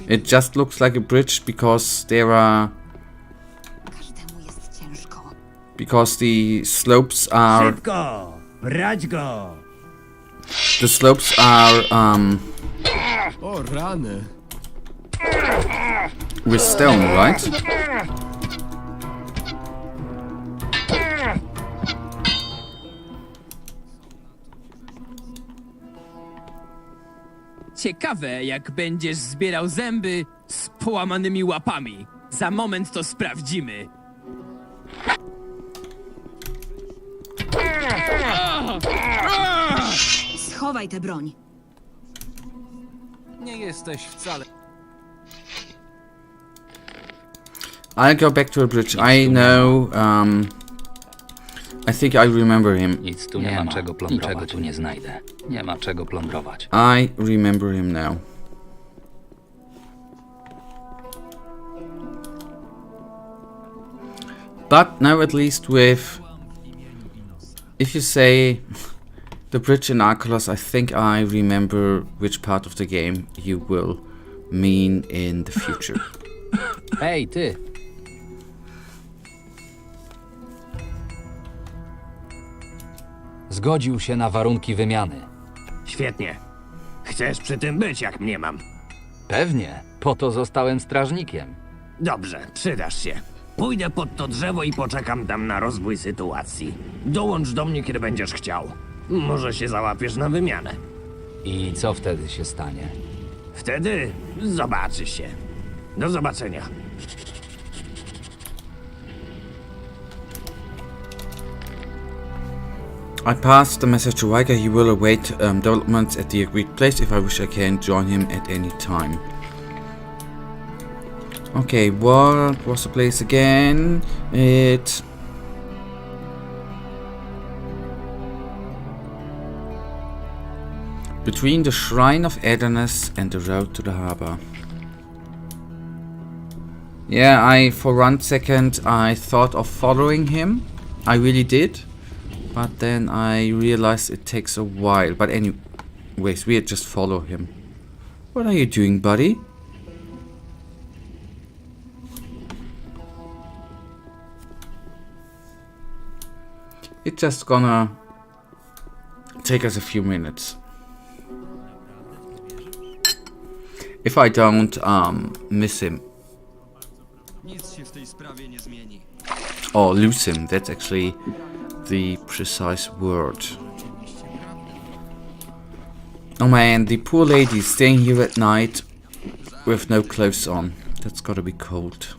It just looks like a bridge because there are... Because the slopes are... Szybko! Brać go! The slopes are, O rany. with stone, right? Ciekawe, jak będziesz zbierał zęby z połamanymi łapami. Za moment to sprawdzimy. Schowaj tę broń. Nie jesteś wcale... I'll go back to the bridge. I know, I think I remember him. Nic tu nie ma czego plądrować. Niczego tu nie znajdę. Nie ma czego plądrować. I remember him now. But now at least with... If you say the bridge in Archolos, I think I remember which part of the game you will mean in the future. Hej, ty! Zgodził się na warunki wymiany. Świetnie. Chcesz przy tym być, jak mnie mam. Pewnie. Po to zostałem strażnikiem. Dobrze, przydasz się. Pójdę pod to drzewo i poczekam tam na rozwój sytuacji. Dołącz do mnie, kiedy będziesz chciał. Może się załapiesz na wymianę. I co wtedy się stanie? Wtedy zobaczy się. Do zobaczenia. I passed the message to Riker. He will await developments at the agreed place. If I wish, I can join him at any time. Okay, what was the place again? Between the Shrine of Adonis and the road to the harbor. Yeah, for 1 second I thought of following him. I really did. But then I realized it takes a while. But anyways, we'll just follow him. What are you doing, buddy? It's just gonna take us a few minutes. If I don't miss him. Or lose him, that's actually the precise word. Oh man, the poor lady staying here at night with no clothes on. That's gotta be cold.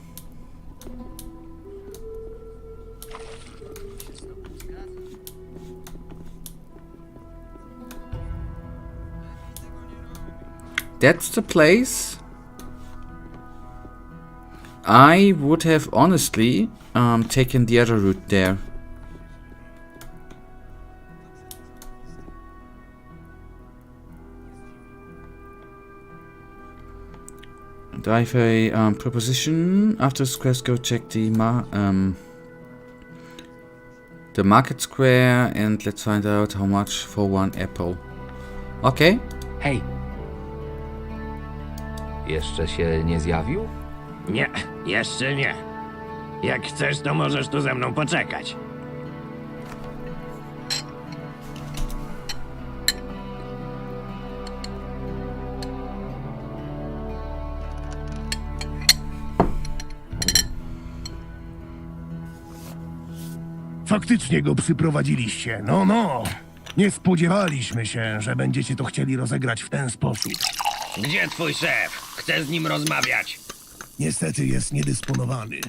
That's the place. I would have honestly taken the other route there. And I have a proposition. After this quest, go check the market square and let's find out how much for 1 apple. Okay. Hej. Jeszcze się nie zjawił? Nie, jeszcze nie. Jak chcesz, to możesz tu ze mną poczekać. Faktycznie go przyprowadziliście. No. Nie spodziewaliśmy się, że będziecie to chcieli rozegrać w ten sposób. Gdzie twój szef? Chcę z nim rozmawiać. Niestety jest niedysponowany.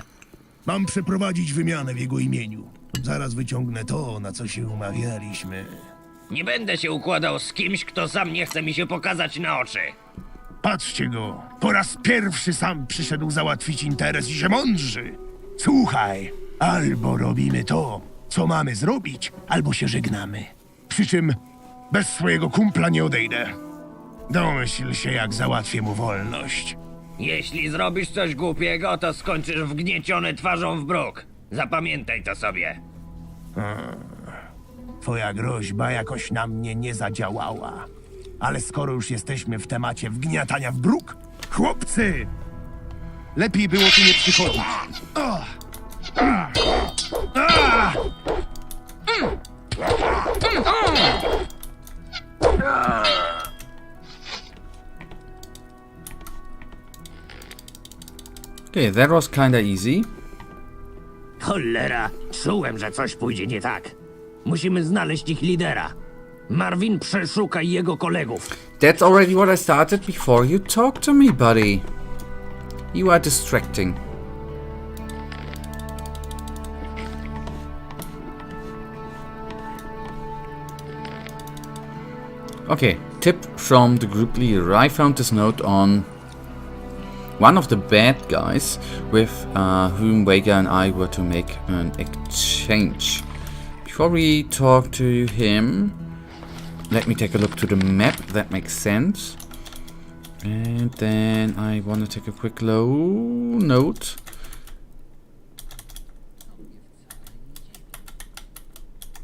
Mam przeprowadzić wymianę w jego imieniu. Zaraz wyciągnę to, na co się umawialiśmy. Nie będę się układał z kimś, kto sam nie chce mi się pokazać na oczy. Patrzcie go, po raz pierwszy sam przyszedł załatwić interes i się mądrzy. Słuchaj, albo robimy to, co mamy zrobić, albo się żegnamy. Przy czym bez swojego kumpla nie odejdę. Domyśl się, jak załatwię mu wolność. Jeśli zrobisz coś głupiego, to skończysz wgnieciony twarzą w bruk. Zapamiętaj to sobie. Twoja groźba jakoś na mnie nie zadziałała. Ale skoro już jesteśmy w temacie wgniatania w bruk, chłopcy! Lepiej było tu nie przychodzić. Okay, that was kinda easy. Cholera, czułem, że coś pójdzie nie tak. Musimy znaleźć ich lidera. Marvin, przeszukaj jego kolegów. That's already what I started before you talked to me, buddy. You are distracting. Okay, tip from the group leader. I found this note on one of the bad guys with whom Vega and I were to make an exchange. Before we talk to him, let me take a look to the map. That makes sense. And then I want to take a quick note.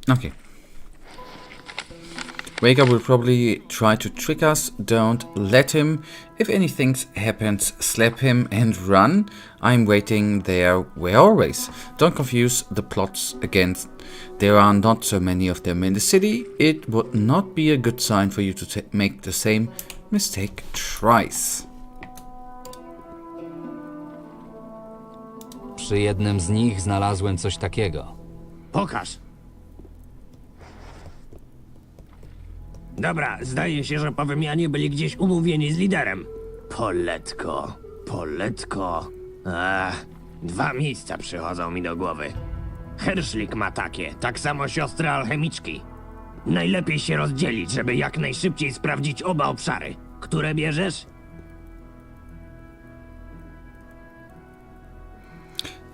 Okay. Vega will probably try to trick us. Don't let him. If anything happens, slap him and run. I'm waiting there where always. Don't confuse the plots again. There are not so many of them in the city. It would not be a good sign for you to make the same mistake twice. Przy jednym z nich znalazłem coś takiego. Pokaż. Dobra, zdaje się, że po wymianie byli gdzieś umówieni z liderem. Poletko. Dwa miejsca przychodzą mi do głowy. Herszlik ma takie, tak samo siostry alchemiczki. Najlepiej się rozdzielić, żeby jak najszybciej sprawdzić oba obszary. Które bierzesz?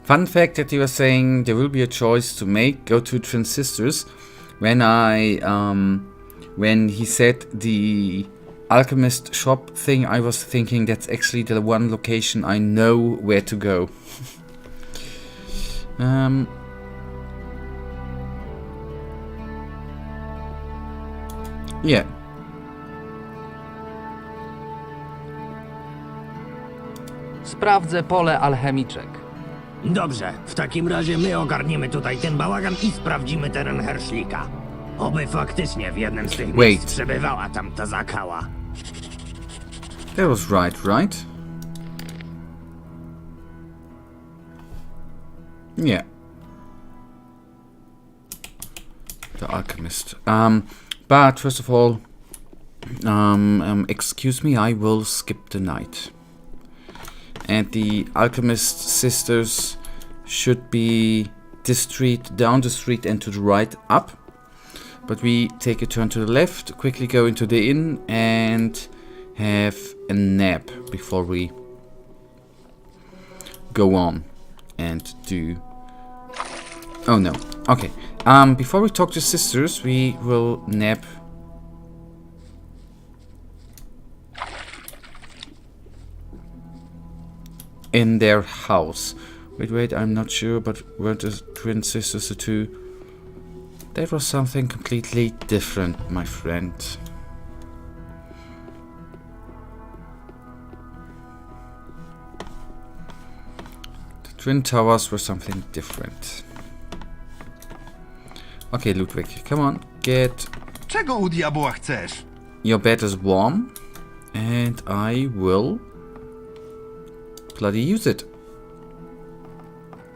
Fun fact that you were saying there will be a choice to make. Go to Transistors. When he said the alchemist shop thing, I was thinking that's actually the one location I know where to go. Yeah. Sprawdzę pole alchemiczek. Dobrze, w takim razie my ogarniemy tutaj ten bałagan i sprawdzimy teren Herszlika. Oby faktycznie w jednym z tych miejsc przebywała tamta zakała. That was right? Yeah. The alchemist. But first of all, excuse me, I will skip the night. And the alchemist sisters should be this street, down the street and to the right, up. But we take a turn to the left, quickly go into the inn and have a nap before we go on and do... Oh no, okay. Before we talk to sisters, we will nap in their house. Wait, I'm not sure, but weren't the twin sisters the two? That was something completely different, my friend. The Twin Towers were something different. Okay, Ludwig, come on, get... Czego u diabła chcesz? Your bed is warm, and I will bloody use it.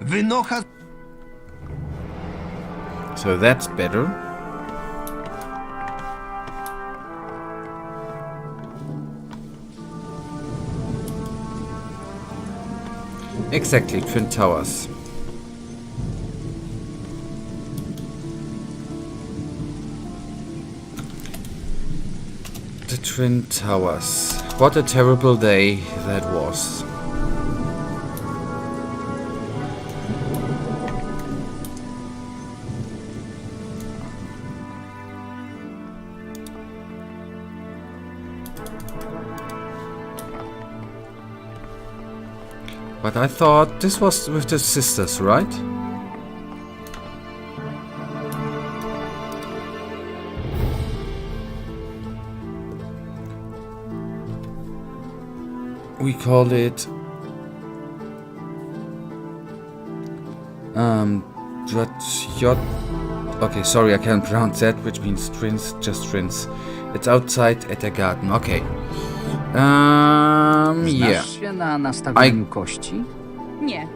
Wynocha... So that's better. Exactly, Twin Towers. The Twin Towers. What a terrible day that was. But I thought this was with the sisters, right? We call it okay, sorry, I can't pronounce that, which means twins, just twins. It's outside at the garden. Okay. Yeah. Znasz się na nastawianiu kości? Nie.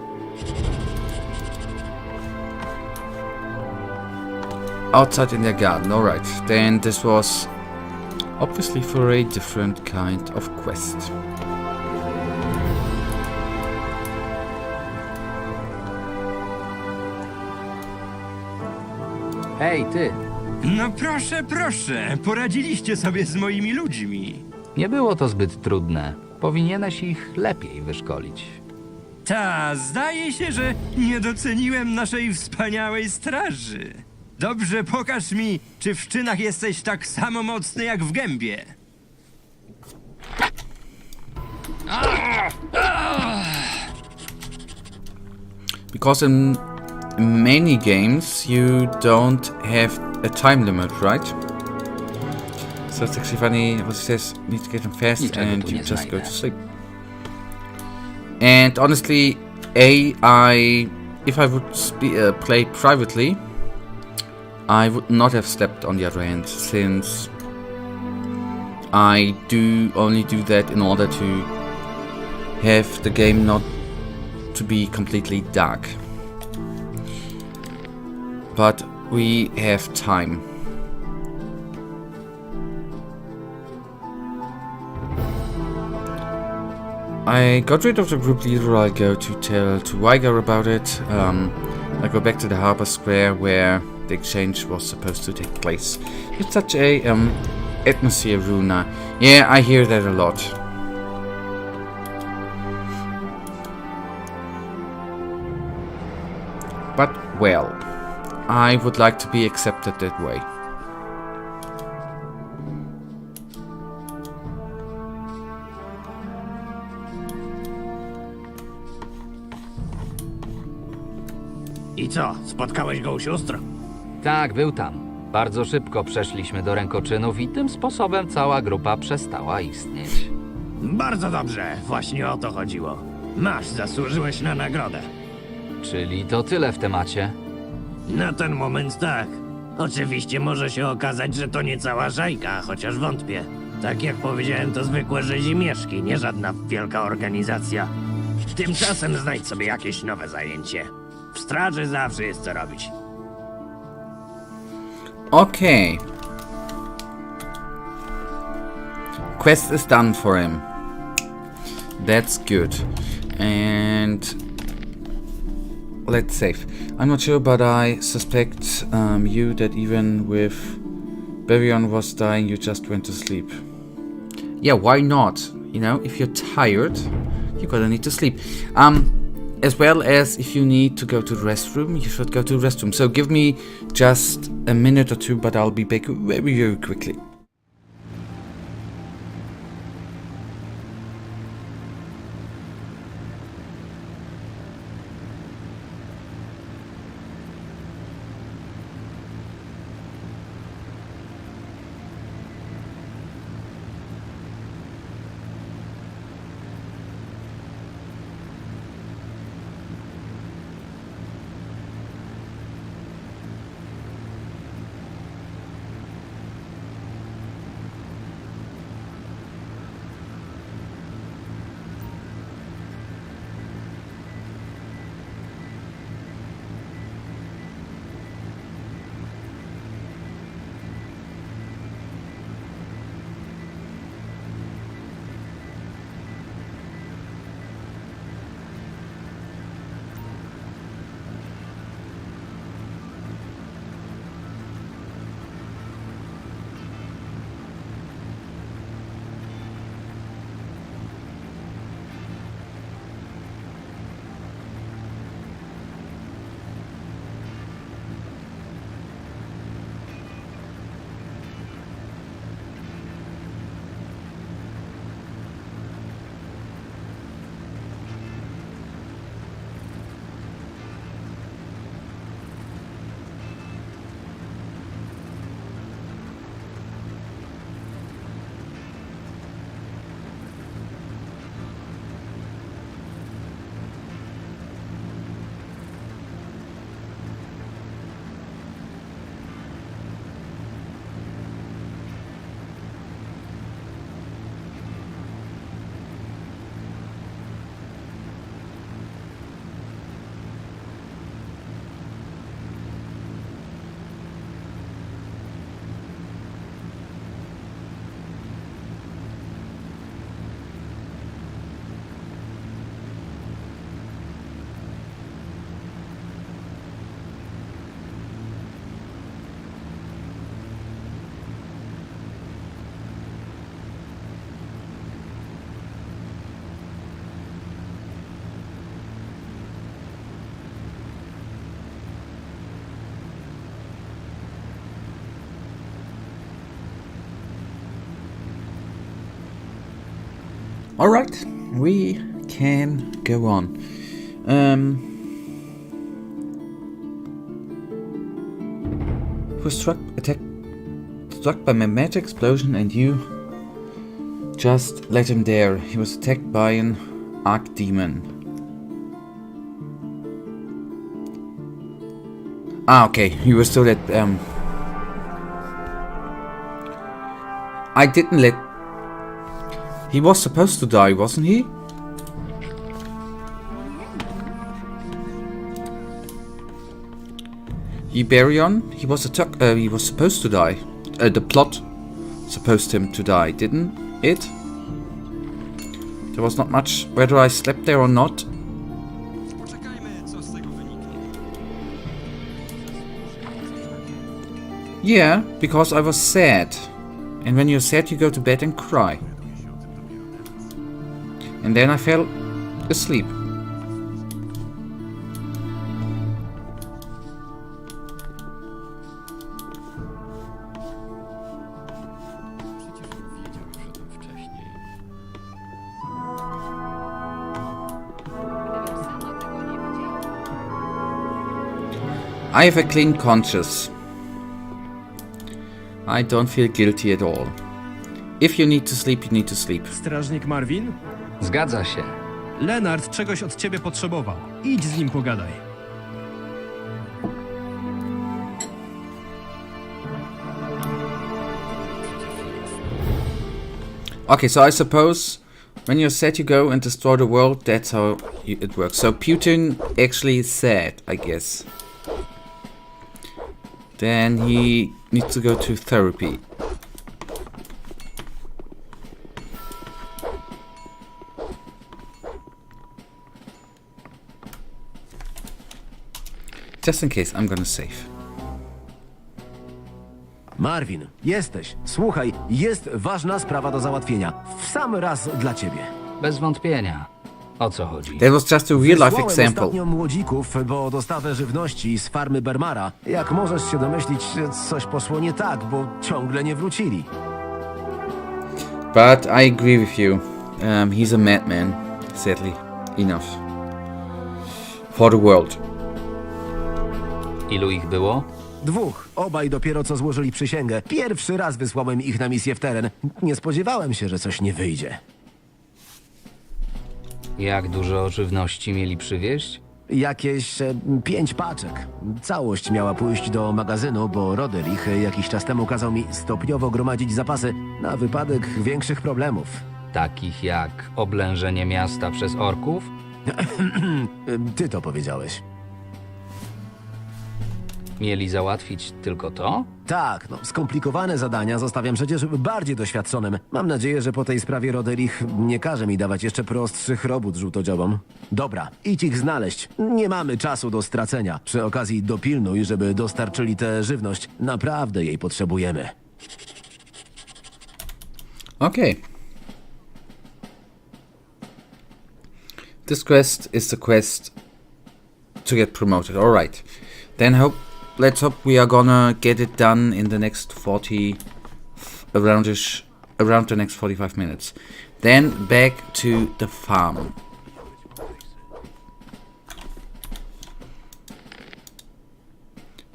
Outside in the garden, alright. Then this was obviously for a different kind of quest. Hej, ty! No proszę, proszę, poradziliście sobie z moimi ludźmi. Nie było to zbyt trudne. Powinieneś ich lepiej wyszkolić. Ta, zdaje się, że nie doceniłem naszej wspaniałej straży. Dobrze, pokaż mi, czy w szczynach jesteś tak samo mocny jak w gębie. Because in many games you don't have a time limit, right? So it's actually funny what it says, need to get them fast and you just go to sleep. And honestly, if I would play privately, I would not have slept on the other hand, since I only do that in order to have the game not to be completely dark. But we have time. I got rid of the group leader. I'll go to tell to Weiger about it. I go back to the harbor square where the exchange was supposed to take place. It's such a atmosphere, Runa. Yeah, I hear that a lot. But well, I would like to be accepted that way. I co, spotkałeś go u sióstr? Tak, był tam. Bardzo szybko przeszliśmy do rękoczynów i tym sposobem cała grupa przestała istnieć. Bardzo dobrze, właśnie o to chodziło. Masz, zasłużyłeś na nagrodę. Czyli to tyle w temacie? Na ten moment tak. Oczywiście może się okazać, że to nie cała szajka, chociaż wątpię. Tak jak powiedziałem, to zwykłe rzezimieszki, nie żadna wielka organizacja. Tymczasem znajdź sobie jakieś nowe zajęcie. W straży zawsze jest co robić. Okay. Quest is done for him. That's good. And let's save. I'm not sure, but I suspect you that even with Berion was dying, you just went to sleep. Yeah, why not? You know, if you're tired, you're gonna need to sleep. As well as if you need to go to the restroom, you should go to the restroom. So give me just a minute or two, but I'll be back very, very quickly. Alright, we can go on. Was struck by a magic explosion and you just let him there. He was attacked by an archdemon. Ah, okay, you were still let I didn't let... He was supposed to die, wasn't he? Iberion, he was supposed to die. The plot supposed him to die, didn't it? There was not much whether I slept there or not. Yeah, because I was sad. And when you're sad, you go to bed and cry. And then I fell asleep. I have a clean conscience. I don't feel guilty at all. If you need to sleep, you need to sleep. Strażnik Marvin? Zgadza się. Leonard czegoś od ciebie potrzebował. Idź z nim pogadaj. Okay, so I suppose when you're sad you go and destroy the world, that's how it works. So Putin actually is sad, I guess. Then he needs to go to therapy. Just in case, I'm gonna save. Marvin, jesteś. Słuchaj, jest ważna sprawa do załatwienia. W sam raz dla ciebie. Bez wątpienia. O co chodzi? That was just a real life Wysłałem example. ostatnio młodzików, bo dostawę żywności z farmy Bermara. Jak możesz się domyślić, coś poszło nie tak, bo ciągle nie wrócili. But I agree with you. He's a madman, sadly. Enough. For the world. Ilu ich było? 2. Obaj dopiero co złożyli przysięgę. Pierwszy raz wysłałem ich na misję w teren. Nie spodziewałem się, że coś nie wyjdzie. Jak dużo żywności mieli przywieźć? Jakieś 5 paczek. Całość miała pójść do magazynu, bo Roderich jakiś czas temu kazał mi stopniowo gromadzić zapasy na wypadek większych problemów. Takich jak oblężenie miasta przez orków? Ty to powiedziałeś. Mieli załatwić tylko to? Tak, no, skomplikowane zadania zostawiam przecież bardziej doświadczonym. Mam nadzieję, że po tej sprawie Roderich nie każe mi dawać jeszcze prostszych robót żółtodziobom. Dobra, idź ich znaleźć. Nie mamy czasu do stracenia. Przy okazji dopilnuj, żeby dostarczyli tę żywność. Naprawdę jej potrzebujemy. Okay. This quest is the quest to get promoted. Alright. Then let's hope we are gonna get it done in the next 40... around the next 45 minutes. Then back to the farm.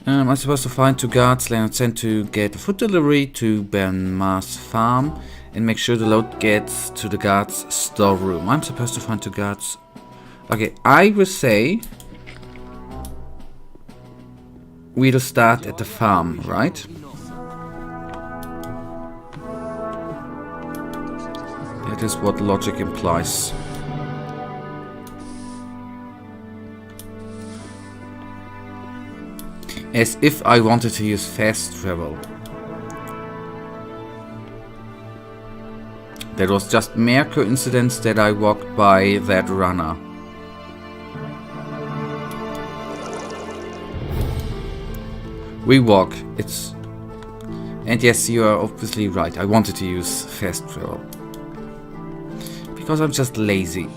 I'm supposed to find 2 guards Leonard sent to get a food delivery to Benmar's farm and make sure the load gets to the guards' storeroom. I'm supposed to find 2 guards. Okay, I will say we'll start at the farm, right? That is what logic implies. As if I wanted to use fast travel. That was just mere coincidence that I walked by that runner. We walk. It's... And yes, you are obviously right. I wanted to use fast travel. Because I'm just lazy.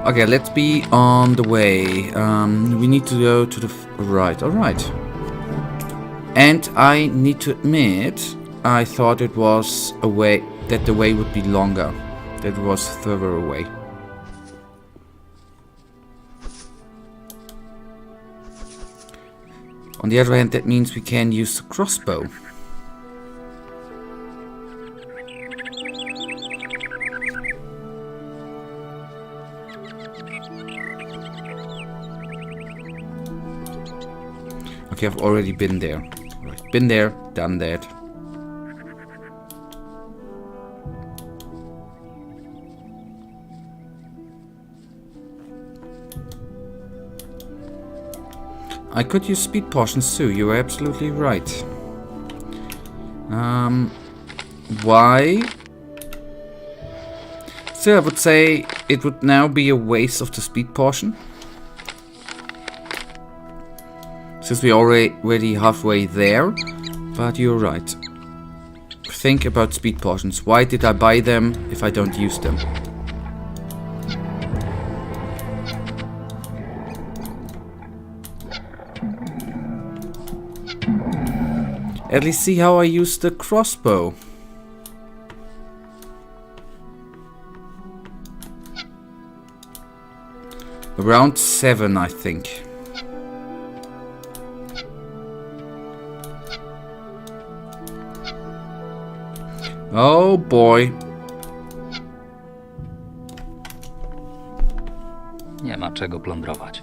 Okay, let's be on the way. We need to go to the right. Alright. And I need to admit, I thought it was a way... that the way would be longer. That was further away. On the other hand, that means we can use the crossbow. Okay, I've already been there. Right, been there, done that. I could use speed potions too, you are absolutely right. Why? Still, I would say it would now be a waste of the speed potion. Since we're already halfway there, but you're right. Think about speed potions. Why did I buy them if I don't use them? At least see how I use the crossbow. Around 7, I think. Oh boy. Nie ma czego plądrować.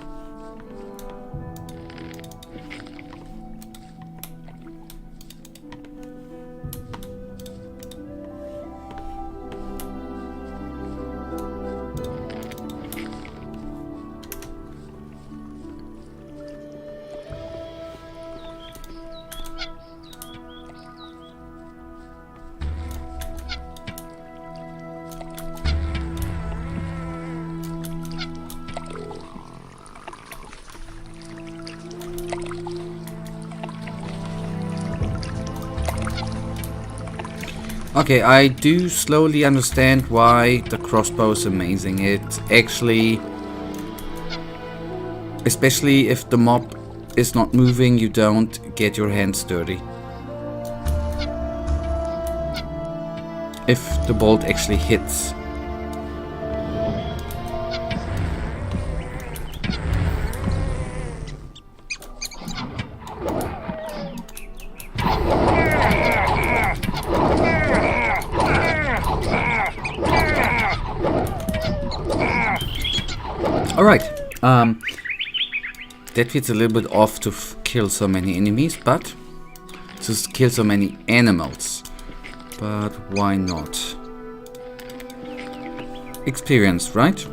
Okay, I do slowly understand why the crossbow is amazing. It actually, especially if the mob is not moving, you don't get your hands dirty. If the bolt actually hits. Alright, that feels a little bit off to kill so many enemies, but to kill so many animals. But why not? Experience, right?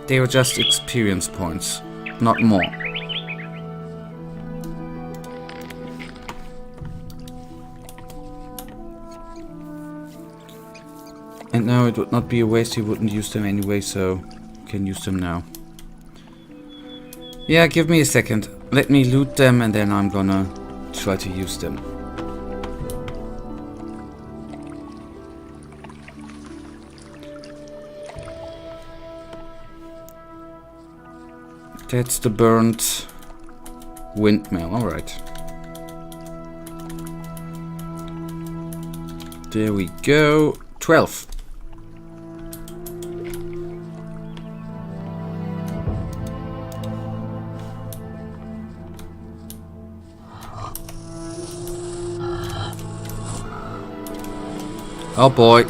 They are just experience points, not more. And no, it would not be a waste, you wouldn't use them anyway, so you can use them now. Yeah, give me a second. Let me loot them and then I'm gonna try to use them. That's the burnt windmill, alright. There we go. 12. Oh boy.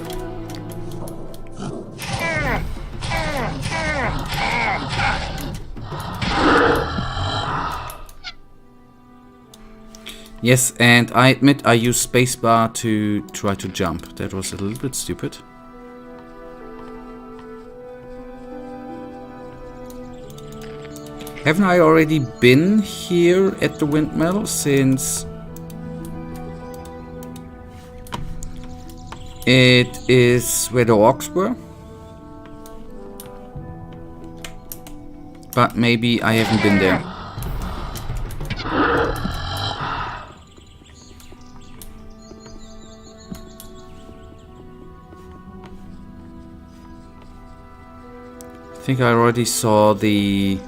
Yes, and I admit I used spacebar to try to jump. That was a little bit stupid. Haven't I already been here at the windmill since it is where the orcs were? But maybe I haven't been there. I think I already saw the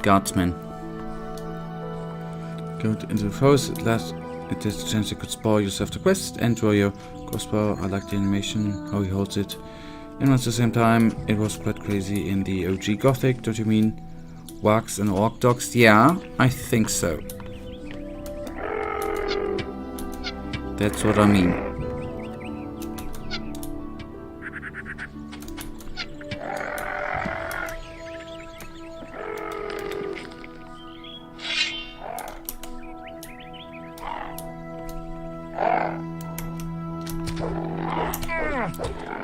guardsman. Go into the forest. At last there's a chance you could spoil yourself the quest and draw your crossbow. I like the animation, how he holds it. And at the same time, it was quite crazy in the OG Gothic. Don't you mean Wargs and Orc dogs? Yeah, I think so. That's what I mean.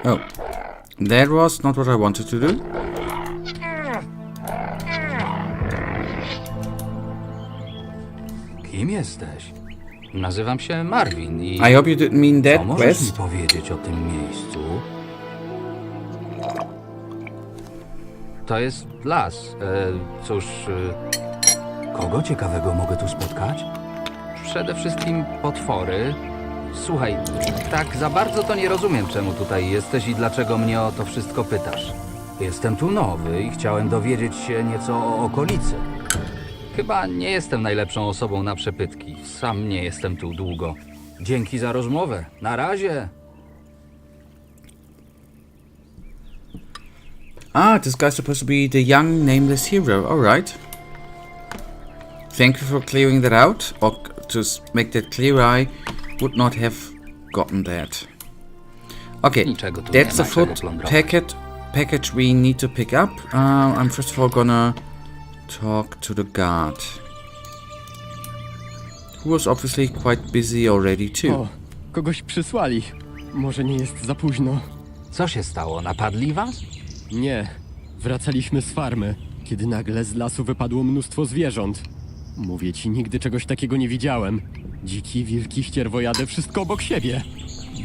Oh, that was not what I wanted to do. Kim jesteś? Nazywam się Marvin i... I hope you didn't mean that Co możesz quest. mi powiedzieć o tym miejscu? To jest las. Cóż... kogo ciekawego mogę tu spotkać? Przede wszystkim potwory. Słuchaj, tak za bardzo to nie rozumiem, czemu tutaj jesteś i dlaczego mnie o to wszystko pytasz. Jestem tu nowy i chciałem dowiedzieć się nieco o okolicy. Chyba nie jestem najlepszą osobą na przepytki. Sam nie jestem tu długo. Dzięki za rozmowę. Na razie. Ah, this guy's supposed to be the young, nameless hero. Alright. Thank you for clearing that out. Or to make that clear, I would not have gotten that. Okay, that's the food package we need to pick up. I'm first of all gonna talk to the guard, who was obviously quite busy already too. O, kogoś przysłali. Może nie jest za późno. Co się stało? Napadli was? Nie. Wracaliśmy z farmy, kiedy nagle z lasu wypadło mnóstwo zwierząt. Mówię ci, nigdy czegoś takiego nie widziałem. Dziki, wilki, ścierwojady, wszystko obok siebie.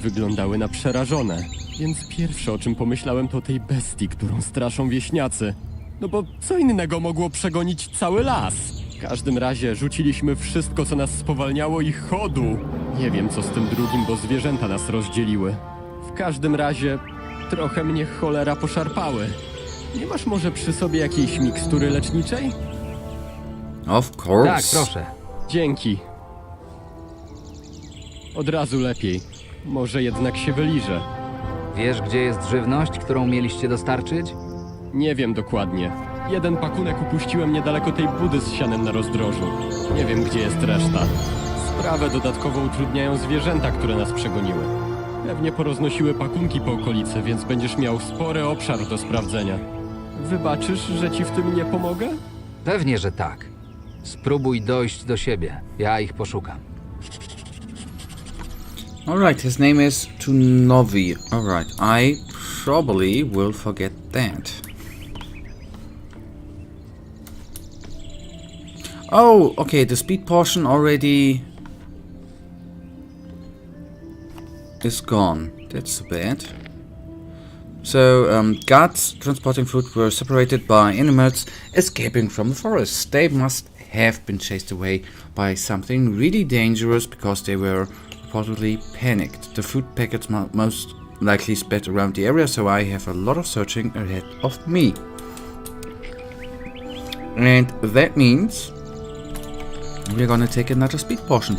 Wyglądały na przerażone, więc pierwsze o czym pomyślałem to tej bestii, którą straszą wieśniacy. No bo co innego mogło przegonić cały las? W każdym razie rzuciliśmy wszystko, co nas spowalniało i chodu. Nie wiem, co z tym drugim, bo zwierzęta nas rozdzieliły. W każdym razie trochę mnie cholera poszarpały. Nie masz może przy sobie jakiejś mikstury leczniczej? Of course. Tak, proszę. Dzięki. Od razu lepiej. Może jednak się wyliżę. Wiesz, gdzie jest żywność, którą mieliście dostarczyć? Nie wiem dokładnie. Jeden pakunek upuściłem niedaleko tej budy z sianem na rozdrożu. Nie wiem, gdzie jest reszta. Sprawę dodatkowo utrudniają zwierzęta, które nas przegoniły. Pewnie poroznosiły pakunki po okolicy, więc będziesz miał spory obszar do sprawdzenia. Wybaczysz, że ci w tym nie pomogę? Pewnie, że tak. Spróbuj dojść do siebie. Ja ich poszukam. Alright, his name is Tunovi. Alright, I probably will forget that. Oh, okay, the speed portion already is gone. That's bad. So, guards transporting food were separated by animals escaping from the forest. They must have been chased away by something really dangerous because they were reportedly panicked. The food packets most likely spread around the area, so I have a lot of searching ahead of me. And that means we're gonna take another speed potion.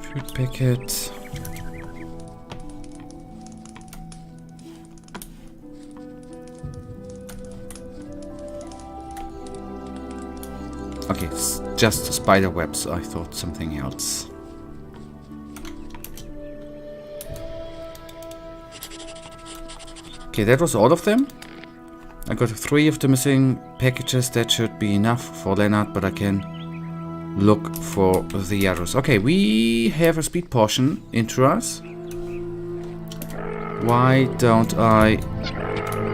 Food packet. Okay, it's just spider webs. I thought something else. Okay, that was all of them. I got 3 of the missing packages. That should be enough for Leonard, but I can look for the others. Okay, we have a speed potion into us. Why don't I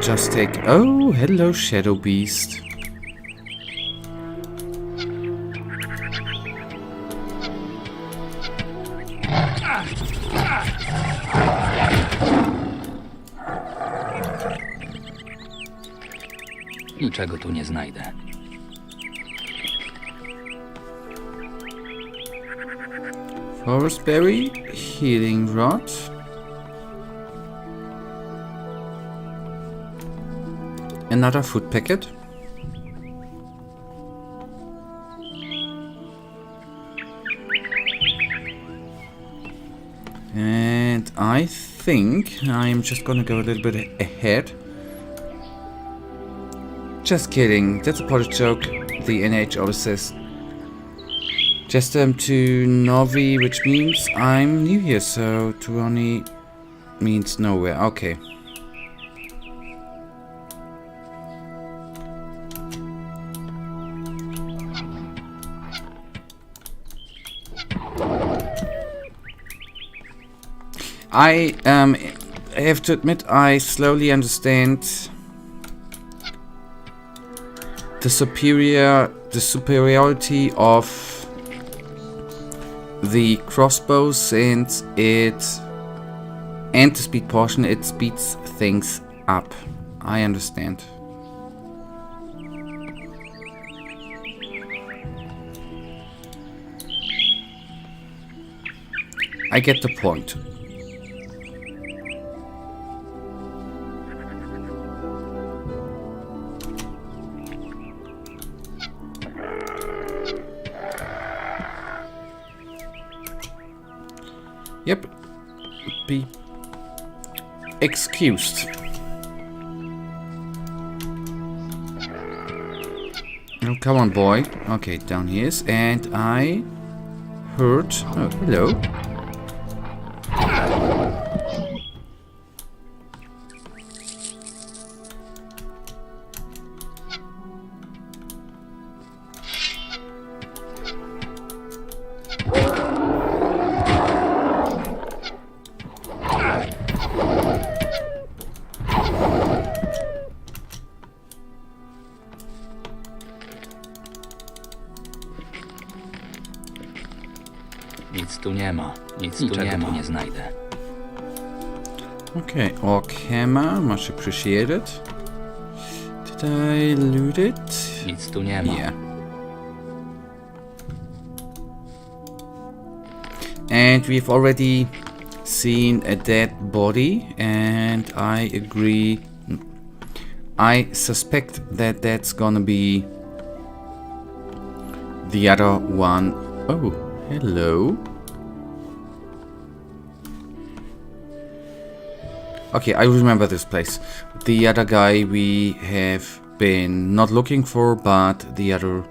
just take... Oh, hello, Shadow Beast. Niczego tu nie znajdę. Forest berry, healing rod. another food packet. And I think I'm just gonna go a little bit ahead. Just kidding, that's a potted joke. The NH always says just to Novi, which means I'm new here, so Tuoni means nowhere. Okay. I have to admit I slowly understand the superiority of the crossbows and the speed portion. It speeds things up. I understand. I get the point. Yep. Be excused. Oh, come on, boy. Okay, down he is. And I heard... Oh, hello. Nic tu nie ma. Niczego tu nie znajdę. Okay, orc hammer, much appreciated. Did I loot it? Nic tu nie ma. Yeah. And we've already seen a dead body, and I agree. I suspect that that's gonna be the other one. Oh, hello. Okay, I remember this place. The other guy we have been not looking for, but the other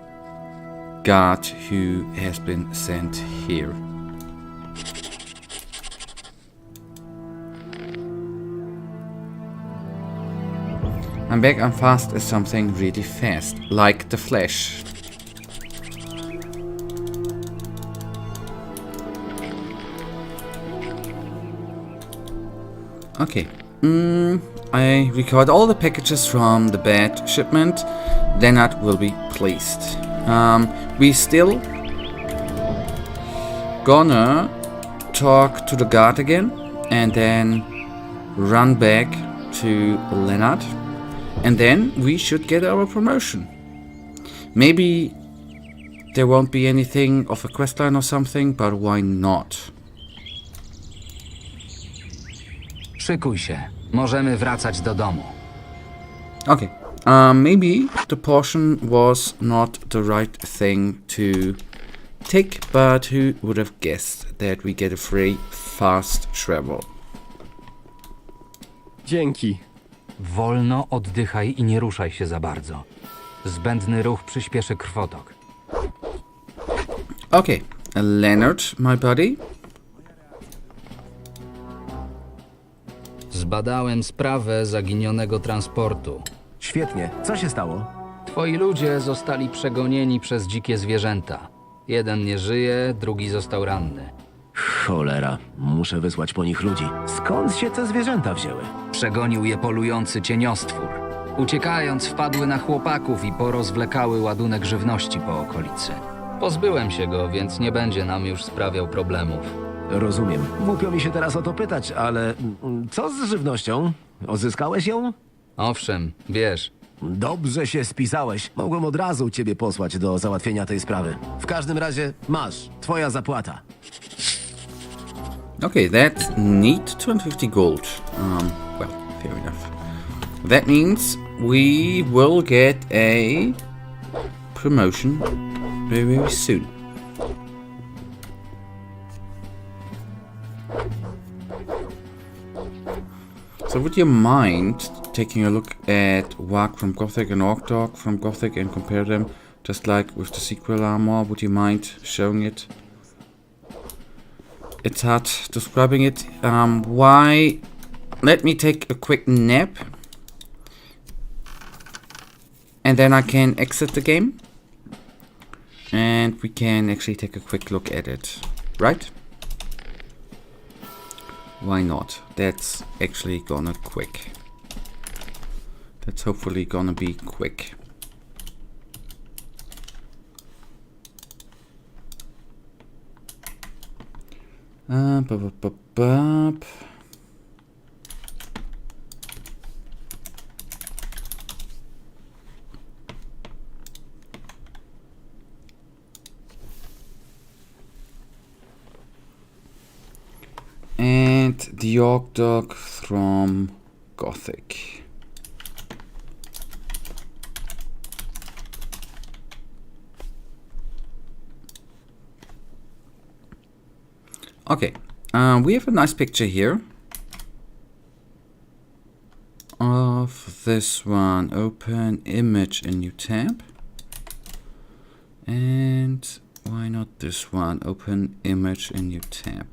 guard who has been sent here. I'm back and fast as something really fast, like the Flash. Okay, I recovered all the packages from the bad shipment. Leonard will be pleased. We still gonna talk to the guard again and then run back to Leonard. And then we should get our promotion. Maybe there won't be anything of a questline or something, but why not? Szykuj się. Możemy wracać do domu. Okay. Maybe the portion was not the right thing to take, but who would have guessed that we get a free fast travel? Dzięki. Wolno oddychaj i nie ruszaj się za bardzo. Zbędny ruch przyspieszy krwotok. Okay. Leonard, my buddy. Zbadałem sprawę zaginionego transportu. Świetnie. Co się stało? Twoi ludzie zostali przegonieni przez dzikie zwierzęta. Jeden nie żyje, drugi został ranny. Cholera. Muszę wysłać po nich ludzi. Skąd się te zwierzęta wzięły? Przegonił je polujący cieniostwór. Uciekając, wpadły na chłopaków i porozwlekały ładunek żywności po okolicy. Pozbyłem się go, więc nie będzie nam już sprawiał problemów. Rozumiem. Głupio mi się teraz o to pytać, ale co z żywnością? Odzyskałeś ją? Owszem, wiesz. Dobrze się spisałeś. Mogłem od razu ciebie posłać do załatwienia tej sprawy. W każdym razie masz. Twoja zapłata. Okay, that's neat. 250 gold. Well, fair enough. That means we will get a promotion very, very soon. So would you mind taking a look at Wag from Gothic and Orc from Gothic and compare them, just like with the sequel armor? Would you mind showing it? It's hard describing it. Why? Let me take a quick nap. And then I can exit the game. And we can actually take a quick look at it. Right? Why not? That's actually gonna quick. That's hopefully gonna be quick. And the Orc Dog from Gothic. Okay, we have a nice picture here of this one. Open image in new tab. And why not this one? Open image in new tab.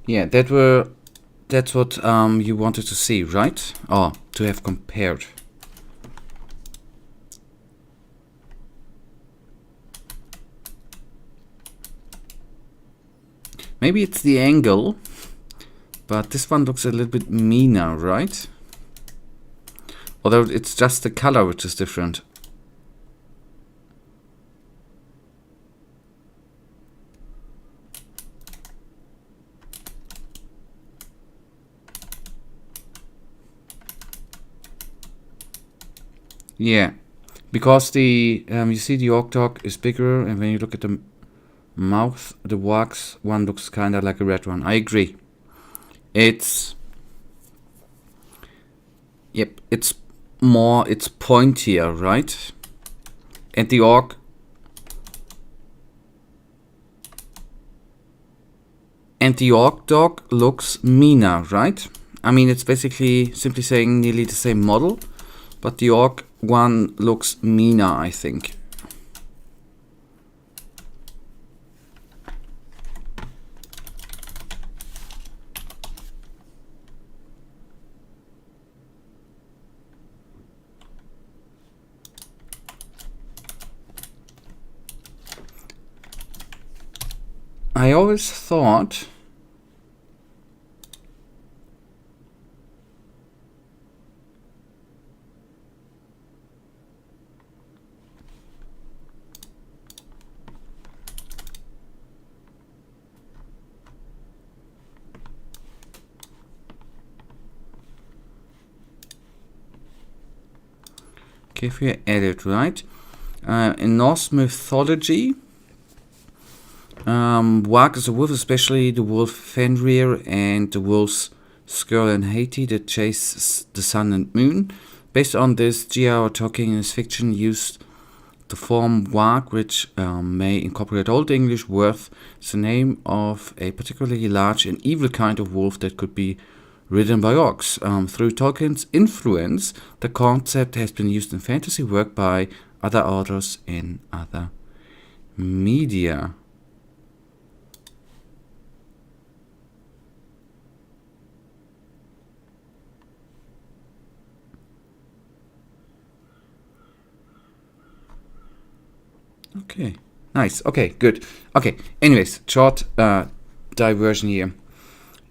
Yeah, that's what you wanted to see, right? Oh, to have compared. Maybe it's the angle, but this one looks a little bit meaner, right? Although it's just the color which is different. Yeah, because the you see the Orc Dog is bigger, and when you look at the mouth, the wax one looks kind of like a red one. I agree. It's it's pointier, right? And the Orc Dog looks meaner, right? I mean, it's basically simply saying nearly the same model, but the Orc one looks meaner, I think. I always thought if you edit, right? In Norse mythology, Wag is a wolf, especially the wolf Fenrir and the wolves Skirl and Haiti that chase the sun and moon. Based on this, G.R.R. Tolkien in his fiction used the form Wag, which may incorporate Old English worth, is the name of a particularly large and evil kind of wolf that could be ridden by orcs. Through Tolkien's influence, the concept has been used in fantasy work by other authors in other media. Okay, nice. Okay, good. Okay, anyways, short diversion here.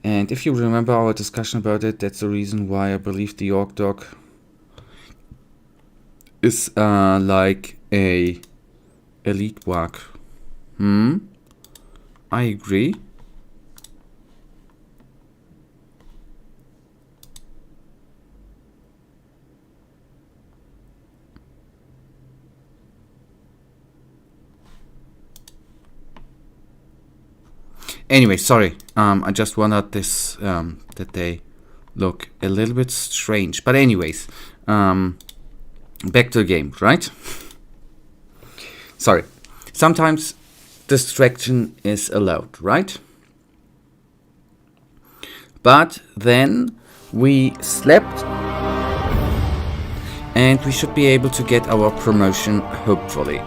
And if you remember our discussion about it, that's the reason why I believe the Orc Dog is like a elite Wag. I agree. Anyway, sorry. I just wanted this that they look a little bit strange. But anyways, back to the game, right? Sorry. Sometimes distraction is allowed, right? But then we slept, and we should be able to get our promotion, hopefully.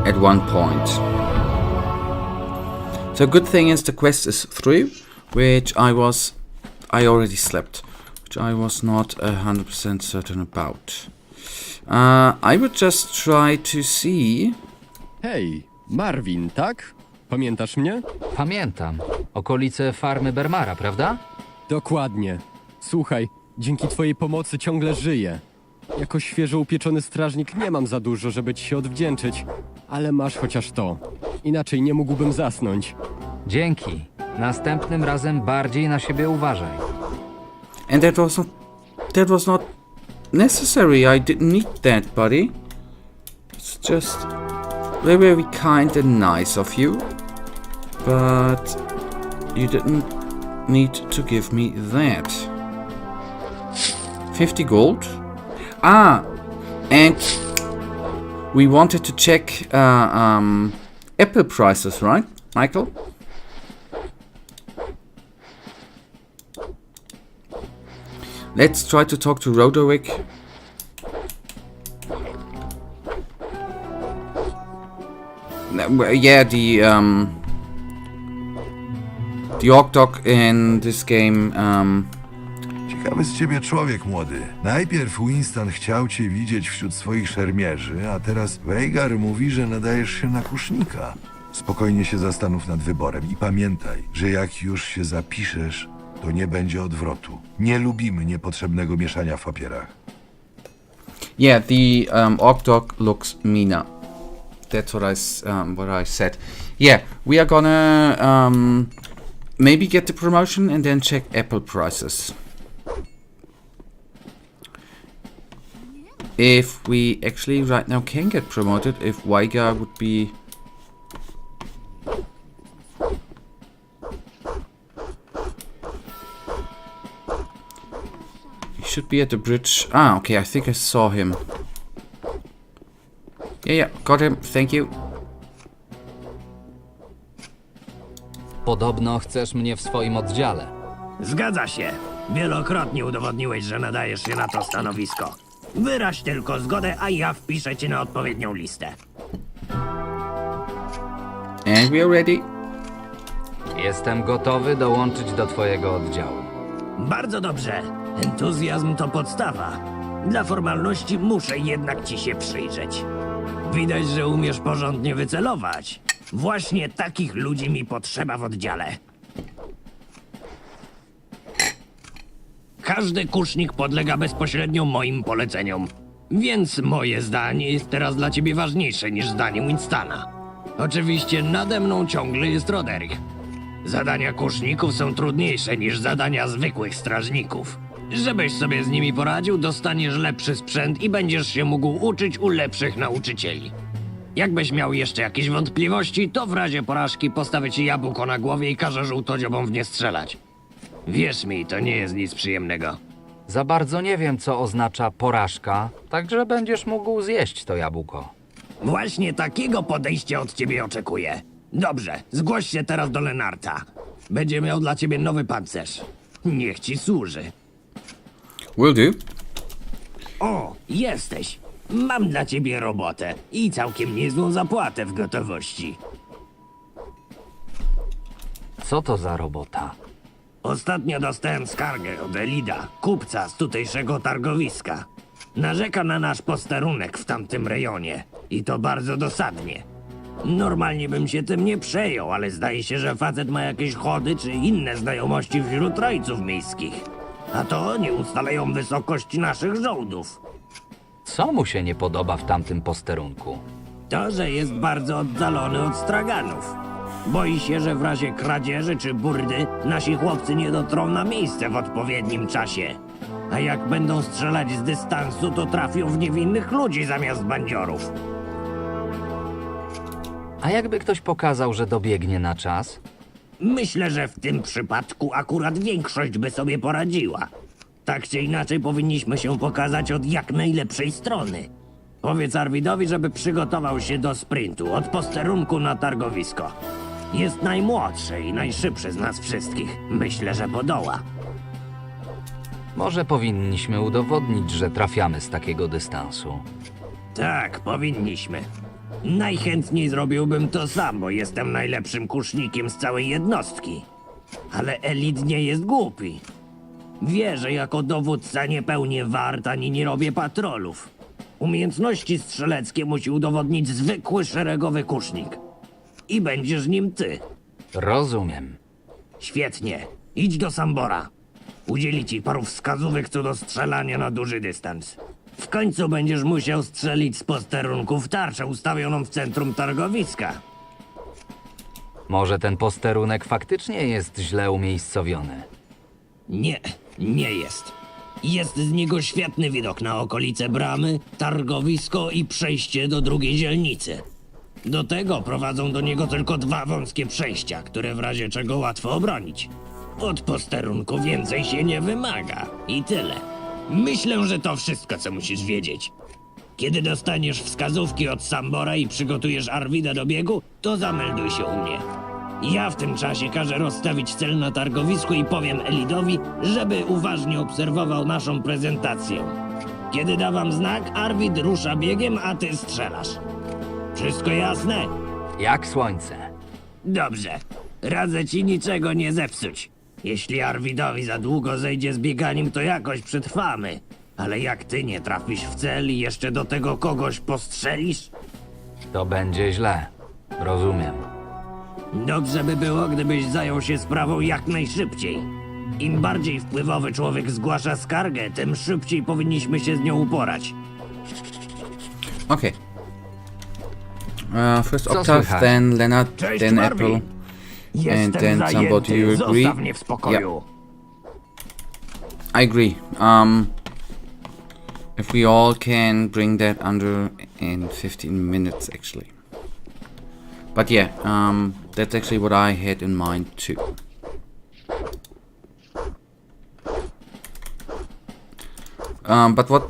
At one point. So good thing is the quest is through, which I already slept, which I was not 100% certain about. I would just try to see... Hej, Marvin, tak? Pamiętasz mnie? Pamiętam. Okolice farmy Bermara, prawda? Dokładnie. Słuchaj, dzięki twojej pomocy ciągle żyję. Jako świeżo upieczony strażnik nie mam za dużo, żeby ci się odwdzięczyć, ale masz chociaż to. Inaczej nie mógłbym zasnąć. Dzięki. Następnym razem bardziej na siebie uważaj. And that was not necessary. I didn't need that, buddy. It's just very, very kind and nice of you. But you didn't need to give me that. 50 gold? Ah, and we wanted to check apple prices, right, Michael? Let's try to talk to Roderick. Yeah, the orc dog in this game. Ciekawy z ciebie człowiek, młody. Najpierw Winston chciał cię widzieć wśród swoich szermierzy, a teraz Veigar mówi, że nadajesz się na kusznika. Spokojnie się zastanów nad wyborem i pamiętaj, że jak już się zapiszesz, to nie będzie odwrotu. Nie lubimy niepotrzebnego mieszania w papierach. Yeah, the orc dog looks meaner. That's what I said. Yeah, we are gonna maybe get the promotion and then check apple prices. If we actually right now can get promoted, if Veigar would be... He should be at the bridge. Ah, okay, I think I saw him. Yeah, got him, thank you. Podobno chcesz mnie w swoim oddziale. Zgadza się. Wielokrotnie udowodniłeś, że nadajesz się na to stanowisko. Wyraź tylko zgodę, a ja wpiszę cię na odpowiednią listę. And we are ready. Jestem gotowy dołączyć do twojego oddziału. Bardzo dobrze. Entuzjazm to podstawa. Dla formalności muszę jednak ci się przyjrzeć. Widać, że umiesz porządnie wycelować. Właśnie takich ludzi mi potrzeba w oddziale. Każdy kusznik podlega bezpośrednio moim poleceniom. Więc moje zdanie jest teraz dla ciebie ważniejsze niż zdanie Winstona. Oczywiście nade mną ciągle jest Roderick. Zadania kuszników są trudniejsze niż zadania zwykłych strażników. Żebyś sobie z nimi poradził, dostaniesz lepszy sprzęt i będziesz się mógł uczyć u lepszych nauczycieli. Jakbyś miał jeszcze jakieś wątpliwości, to w razie porażki postawię ci jabłko na głowie i każę żółtodziobom w nie strzelać. Wierz mi, to nie jest nic przyjemnego. Za bardzo nie wiem, co oznacza porażka, także będziesz mógł zjeść to jabłko. Właśnie takiego podejścia od ciebie oczekuję. Dobrze, zgłoś się teraz do Lenarta. Będzie miał dla ciebie nowy pancerz. Niech ci służy. Will do. O, jesteś. Mam dla ciebie robotę i całkiem niezłą zapłatę w gotowości. Co to za robota? Ostatnio dostałem skargę od Elida, kupca z tutejszego targowiska. Narzeka na nasz posterunek w tamtym rejonie i to bardzo dosadnie. Normalnie bym się tym nie przejął, ale zdaje się, że facet ma jakieś chody czy inne znajomości wśród rajców miejskich. A to oni ustalają wysokość naszych żołdów. Co mu się nie podoba w tamtym posterunku? To, że jest bardzo oddalony od straganów. Boi się, że w razie kradzieży czy burdy nasi chłopcy nie dotrą na miejsce w odpowiednim czasie. A jak będą strzelać z dystansu, to trafią w niewinnych ludzi zamiast bandziorów. A jakby ktoś pokazał, że dobiegnie na czas? Myślę, że w tym przypadku akurat większość by sobie poradziła. Tak czy inaczej powinniśmy się pokazać od jak najlepszej strony. Powiedz Arwidowi, żeby przygotował się do sprintu od posterunku na targowisko. Jest najmłodszy i najszybszy z nas wszystkich. Myślę, że podoła. Może powinniśmy udowodnić, że trafiamy z takiego dystansu. Tak, powinniśmy. Najchętniej zrobiłbym to sam, bo jestem najlepszym kusznikiem z całej jednostki. Ale Elit nie jest głupi. Wie, że jako dowódca nie pełnię wart ani nie robię patrolów. Umiejętności strzeleckie musi udowodnić zwykły szeregowy kusznik. I będziesz nim ty. Rozumiem. Świetnie. Idź do Sambora. Udzieli ci paru wskazówek co do strzelania na duży dystans. W końcu będziesz musiał strzelić z posterunków tarczę ustawioną w centrum targowiska. Może ten posterunek faktycznie jest źle umiejscowiony. Nie jest. Jest z niego świetny widok na okolice bramy, targowisko i przejście do drugiej dzielnicy. Do tego prowadzą do niego tylko 2 wąskie przejścia, które w razie czego łatwo obronić. Od posterunku więcej się nie wymaga. I tyle. Myślę, że to wszystko, co musisz wiedzieć. Kiedy dostaniesz wskazówki od Sambora i przygotujesz Arwida do biegu, to zamelduj się u mnie. Ja w tym czasie każę rozstawić cel na targowisku i powiem Elidowi, żeby uważnie obserwował naszą prezentację. Kiedy dawam znak, Arwid rusza biegiem, a ty strzelasz. Wszystko jasne? Jak słońce. Dobrze. Radzę ci niczego nie zepsuć. Jeśli Arwidowi za długo zejdzie z bieganiem, to jakoś przetrwamy. Ale jak ty nie trafisz w cel i jeszcze do tego kogoś postrzelisz? To będzie źle. Rozumiem. Dobrze by było, gdybyś zajął się sprawą jak najszybciej. Im bardziej wpływowy człowiek zgłasza skargę, tym szybciej powinniśmy się z nią uporać. Okay. First Octave, then Leonard, then Apple, and then somebody. You agree? Zostaw mnie w spokoju. I agree. If we all can bring that under in 15 minutes, actually. But yeah, that's actually what I had in mind too. But what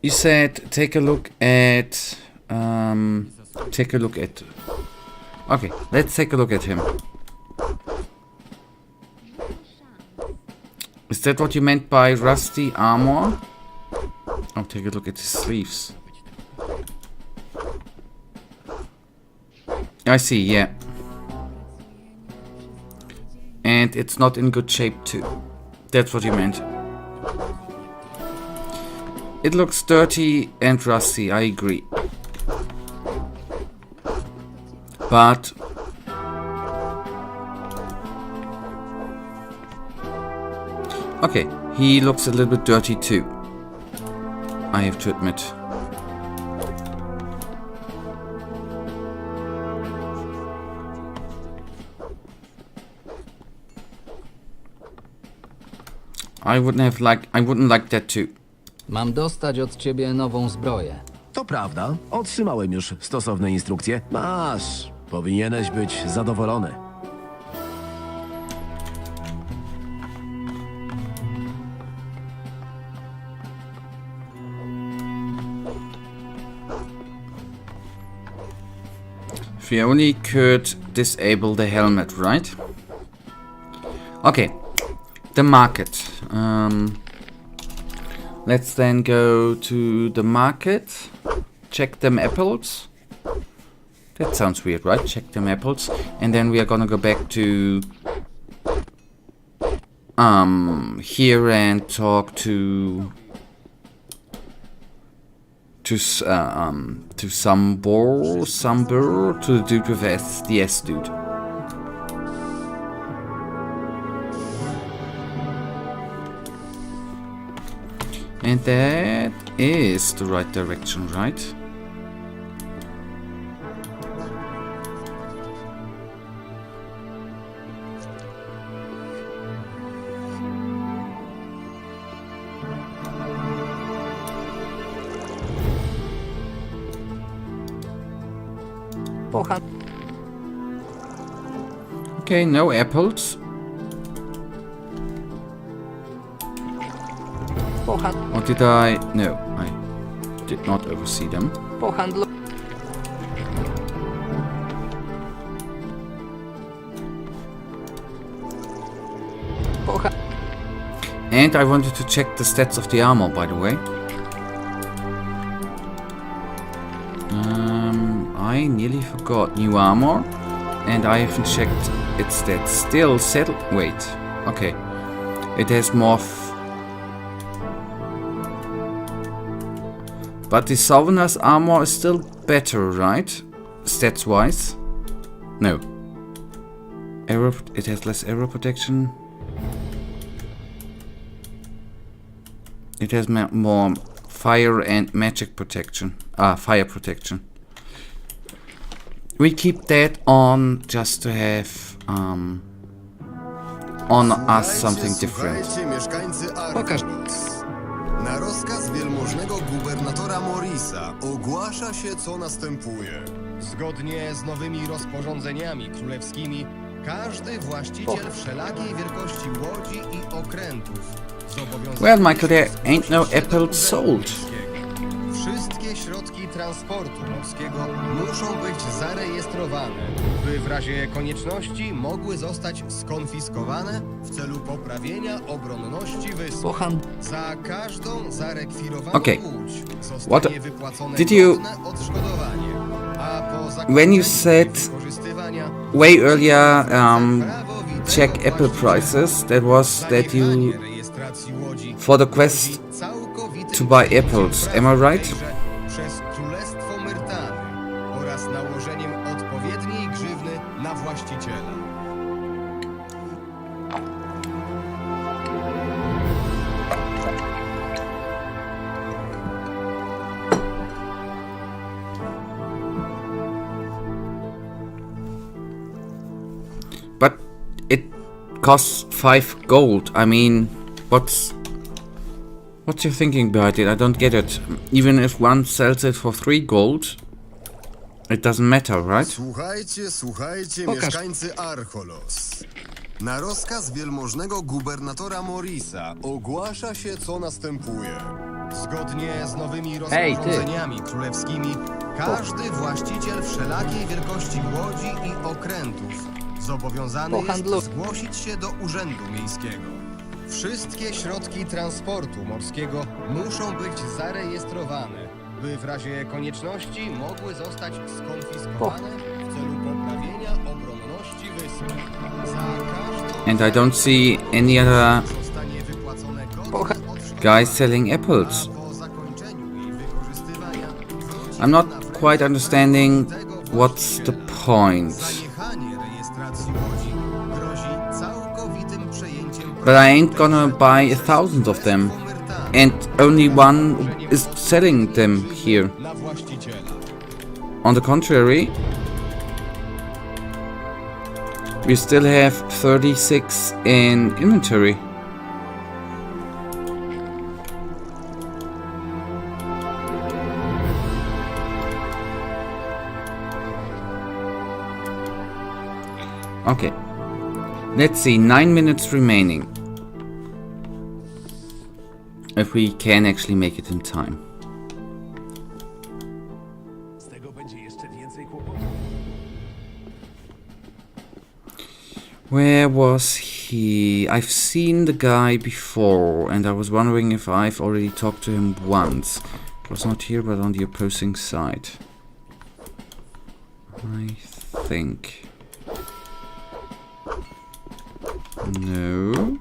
you said, take a look at, okay, let's take a look at him. Is that what you meant by rusty armor? I'll take a look at his sleeves. I see, yeah. And it's not in good shape too. That's what you meant. It looks dirty and rusty, I agree. But okay, he looks a little bit dirty too, I have to admit. I wouldn't like that too. Mam dostać od ciebie nową zbroję. To prawda. Otrzymałem już stosowne instrukcje. Masz. Powinieneś być zadowolony. If we only could disable the helmet, right? Okay, the market. Let's then go to the market. Check them apples. That sounds weird, right? Check them apples. And then we are gonna go back to here and talk to Sambor, to the dude with the S dude. And that is the right direction, right? Okay, no apples. Or did I? No, I did not oversee them. And I wanted to check the stats of the armor, by the way. I nearly forgot. New armor. And I haven't checked its stats. Still settled. Wait. Okay. It has more. But the Sylvanas armor is still better, right? Stats wise. No. Arrow. It has less arrow protection. It has more fire and magic protection. Fire protection. We keep that on just to have on us something different. Na rozkaz wielmożnego gubernatora Morisa ogłasza się, co następuje. Zgodnie z nowymi rozporządzeniami królewskimi, każdy właściciel wszelakiej wielkości łodzi i okrętów zobowiązany... Well, Michael, there ain't no apples sold. Wszystkie środki transportu morskiego muszą być zarejestrowane, by w razie konieczności mogły zostać skonfiskowane w celu poprawienia obronności wysp. Za każdą zarekwirowaną łódź zostanie wypłacone godne odszkodowanie, a po when you said way earlier, check apple prices, that was that you for the quest to buy apples. Am I right? Przez Królestwo Myrtany oraz nałożeniem odpowiedniej grzywny na właściciela. But it costs 5 gold. I mean, what's your thinking behind it? I don't get it. Even if one sells it for 3 gold, it doesn't matter, right? Słuchajcie, mieszkańcy Archolos. Na rozkaz wielmożnego gubernatora Morisa ogłasza się, co następuje. Zgodnie z nowymi rozporządzeniami królewskimi, każdy właściciel wszelakiej wielkości łodzi i okrętów zobowiązany jest zgłosić się do Urzędu Miejskiego. Wszystkie środki transportu morskiego muszą być zarejestrowane, by w razie konieczności mogły zostać skonfiskowane w celu poprawienia obronności wysp. And I don't see any other guys selling apples. I'm not quite understanding what's the point. But I ain't gonna buy 1,000 of them, and only one is selling them here. On the contrary, we still have 36 in inventory. Okay, let's see, 9 minutes remaining. If we can actually make it in time. Where was he? I've seen the guy before, and I was wondering if I've already talked to him once. It was not here, but on the opposing side. I think. No.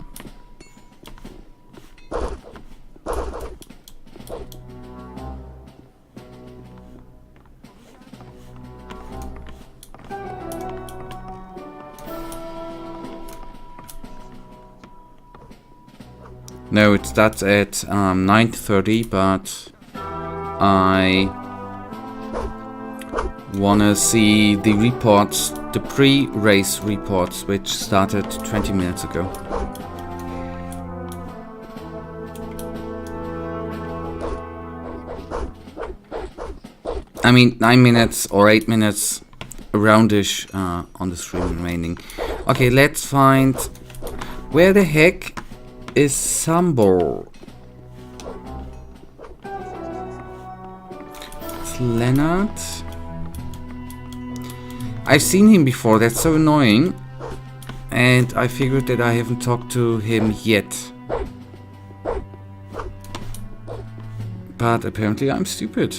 No, it starts at 9:30, but I wanna see the reports, the pre-race reports, which started 20 minutes ago. I mean, 9 minutes or 8 minutes roundish on the stream remaining. Okay, let's find... Where the heck is Sambo? It's Leonard. I've seen him before, that's so annoying. And I figured that I haven't talked to him yet. But apparently I'm stupid.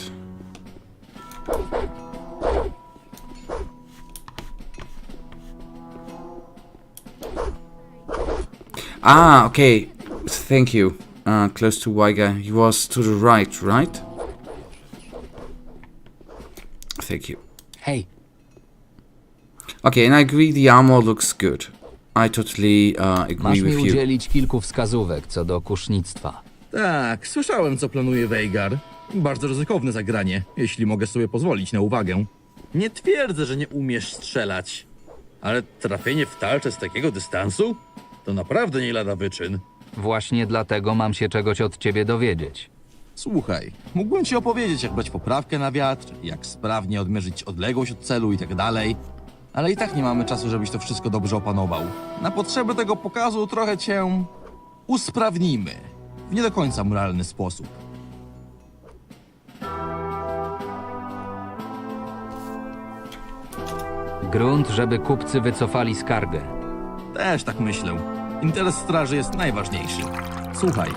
Ah, okay. Thank you. Close to Weiger. He was to the right, right? Thank you. Hey. Okay, and I agree the armor looks good. I totally agree Masz with mi you. udzielić kilku wskazówek co do kusznictwa. Tak, słyszałem, co planuje Veigar. Bardzo ryzykowne zagranie, jeśli mogę sobie pozwolić na uwagę. Nie twierdzę, że nie umiesz strzelać, ale trafienie w tarczę z takiego dystansu to naprawdę nie lada wyczyn. Właśnie dlatego mam się czegoś od ciebie dowiedzieć. Słuchaj, mógłbym ci opowiedzieć, jak brać poprawkę na wiatr, jak sprawnie odmierzyć odległość od celu i tak dalej, ale i tak nie mamy czasu, żebyś to wszystko dobrze opanował. Na potrzeby tego pokazu trochę cię usprawnimy. W nie do końca moralny sposób. Grunt, żeby kupcy wycofali skargę. Też tak myślę. Interes straży jest najważniejszy. Słuchaj,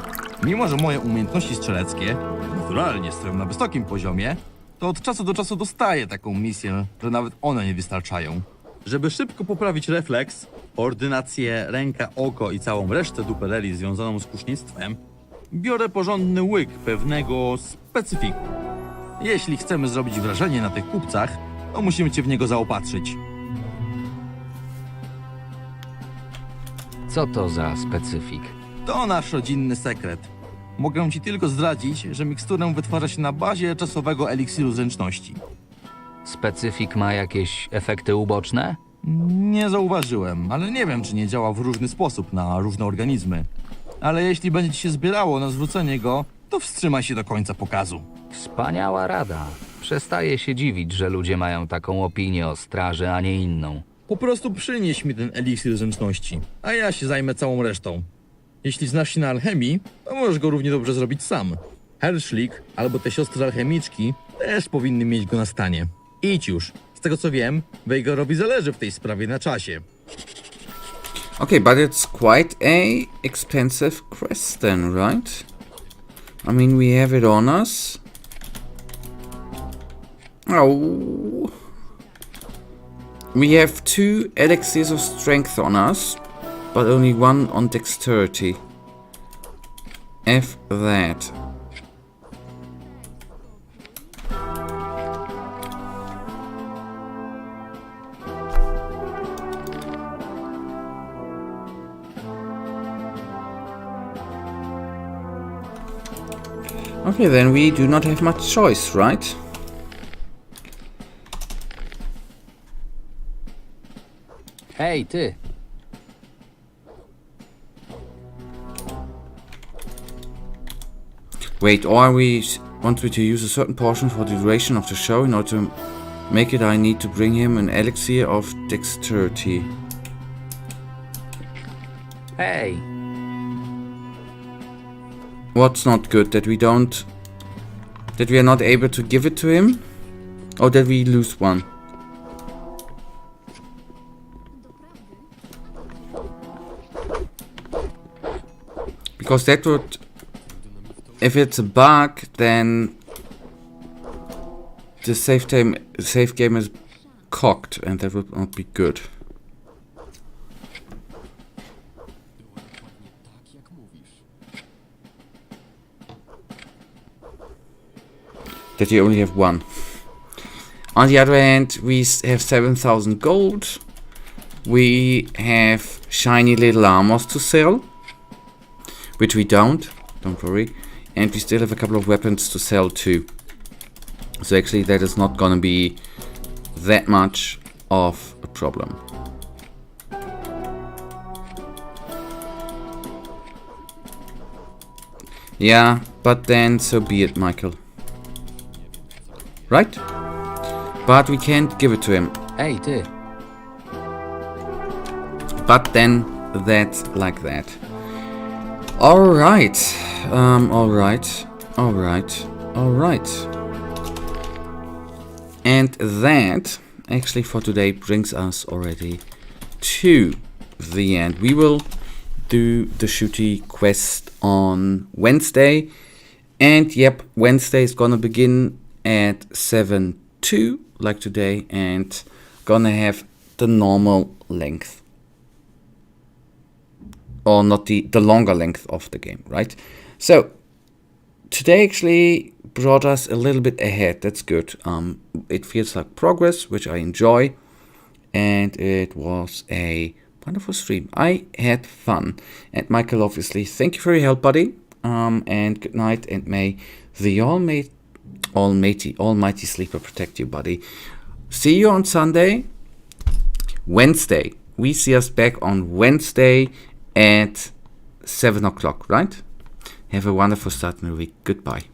mimo że moje umiejętności strzeleckie naturalnie stoją na wysokim poziomie, to od czasu do czasu dostaję taką misję, że nawet one nie wystarczają. Żeby szybko poprawić refleks, ordynację, ręka, oko i całą resztę dupereli związaną z kusznictwem, biorę porządny łyk pewnego specyfiku. Jeśli chcemy zrobić wrażenie na tych kupcach, to musimy cię w niego zaopatrzyć. Co to za specyfik? To nasz rodzinny sekret. Mogę ci tylko zdradzić, że miksturę wytwarza się na bazie czasowego eliksiru zręczności. Specyfik ma jakieś efekty uboczne? Nie zauważyłem, ale nie wiem, czy nie działa w różny sposób na różne organizmy. Ale jeśli będzie ci się zbierało na zwrócenie go, to wstrzymaj się do końca pokazu. Wspaniała rada. Przestaję się dziwić, że ludzie mają taką opinię o straży, a nie inną. Po prostu przynieś mi ten eliksir zręczności, a ja się zajmę całą resztą. Jeśli znasz się na alchemii, to możesz go równie dobrze zrobić sam. Herschlik albo te siostry alchemiczki też powinny mieć go na stanie. Idź już. Z tego co wiem, Veigorowi zależy w tej sprawie na czasie. Okay, but it's quite a expensive quest then, right? I mean, we have it on us. Oh. We have 2 elixirs of strength on us, but only 1 on dexterity. F that. Okay, then we do not have much choice, right? Hej, ty! Wait, or we want me to use a certain portion for the duration of the show in order to make it I need to bring him an elixir of dexterity. Hej! What's not good? That we are not able to give it to him? Or that we lose one? Because that would... If it's a bug, then the save game is cocked, and that would not be good. That you only have one. On the other hand, we have 7,000 gold. We have shiny little armors to sell, which we don't worry. And we still have a couple of weapons to sell too. So actually that is not gonna be that much of a problem. Yeah, but then so be it, Michael. Right? But we can't give it to him. Ej, ty. But then that's like that. Alright. Alright. And that actually for today brings us already to the end. We will do the shooty quest on Wednesday. And yep, Wednesday is gonna begin at 7:02 like today, and gonna have the normal length. Or not the longer length of the game, right? So today actually brought us a little bit ahead. That's good. It feels like progress, which I enjoy, and it was a wonderful stream. I had fun. And Michael, obviously, thank you for your help, buddy. And good night, and may the almighty sleeper protect you, buddy. See you on Sunday. Wednesday. We see us back on Wednesday at 7 o'clock, right? Have a wonderful start in the week. Goodbye.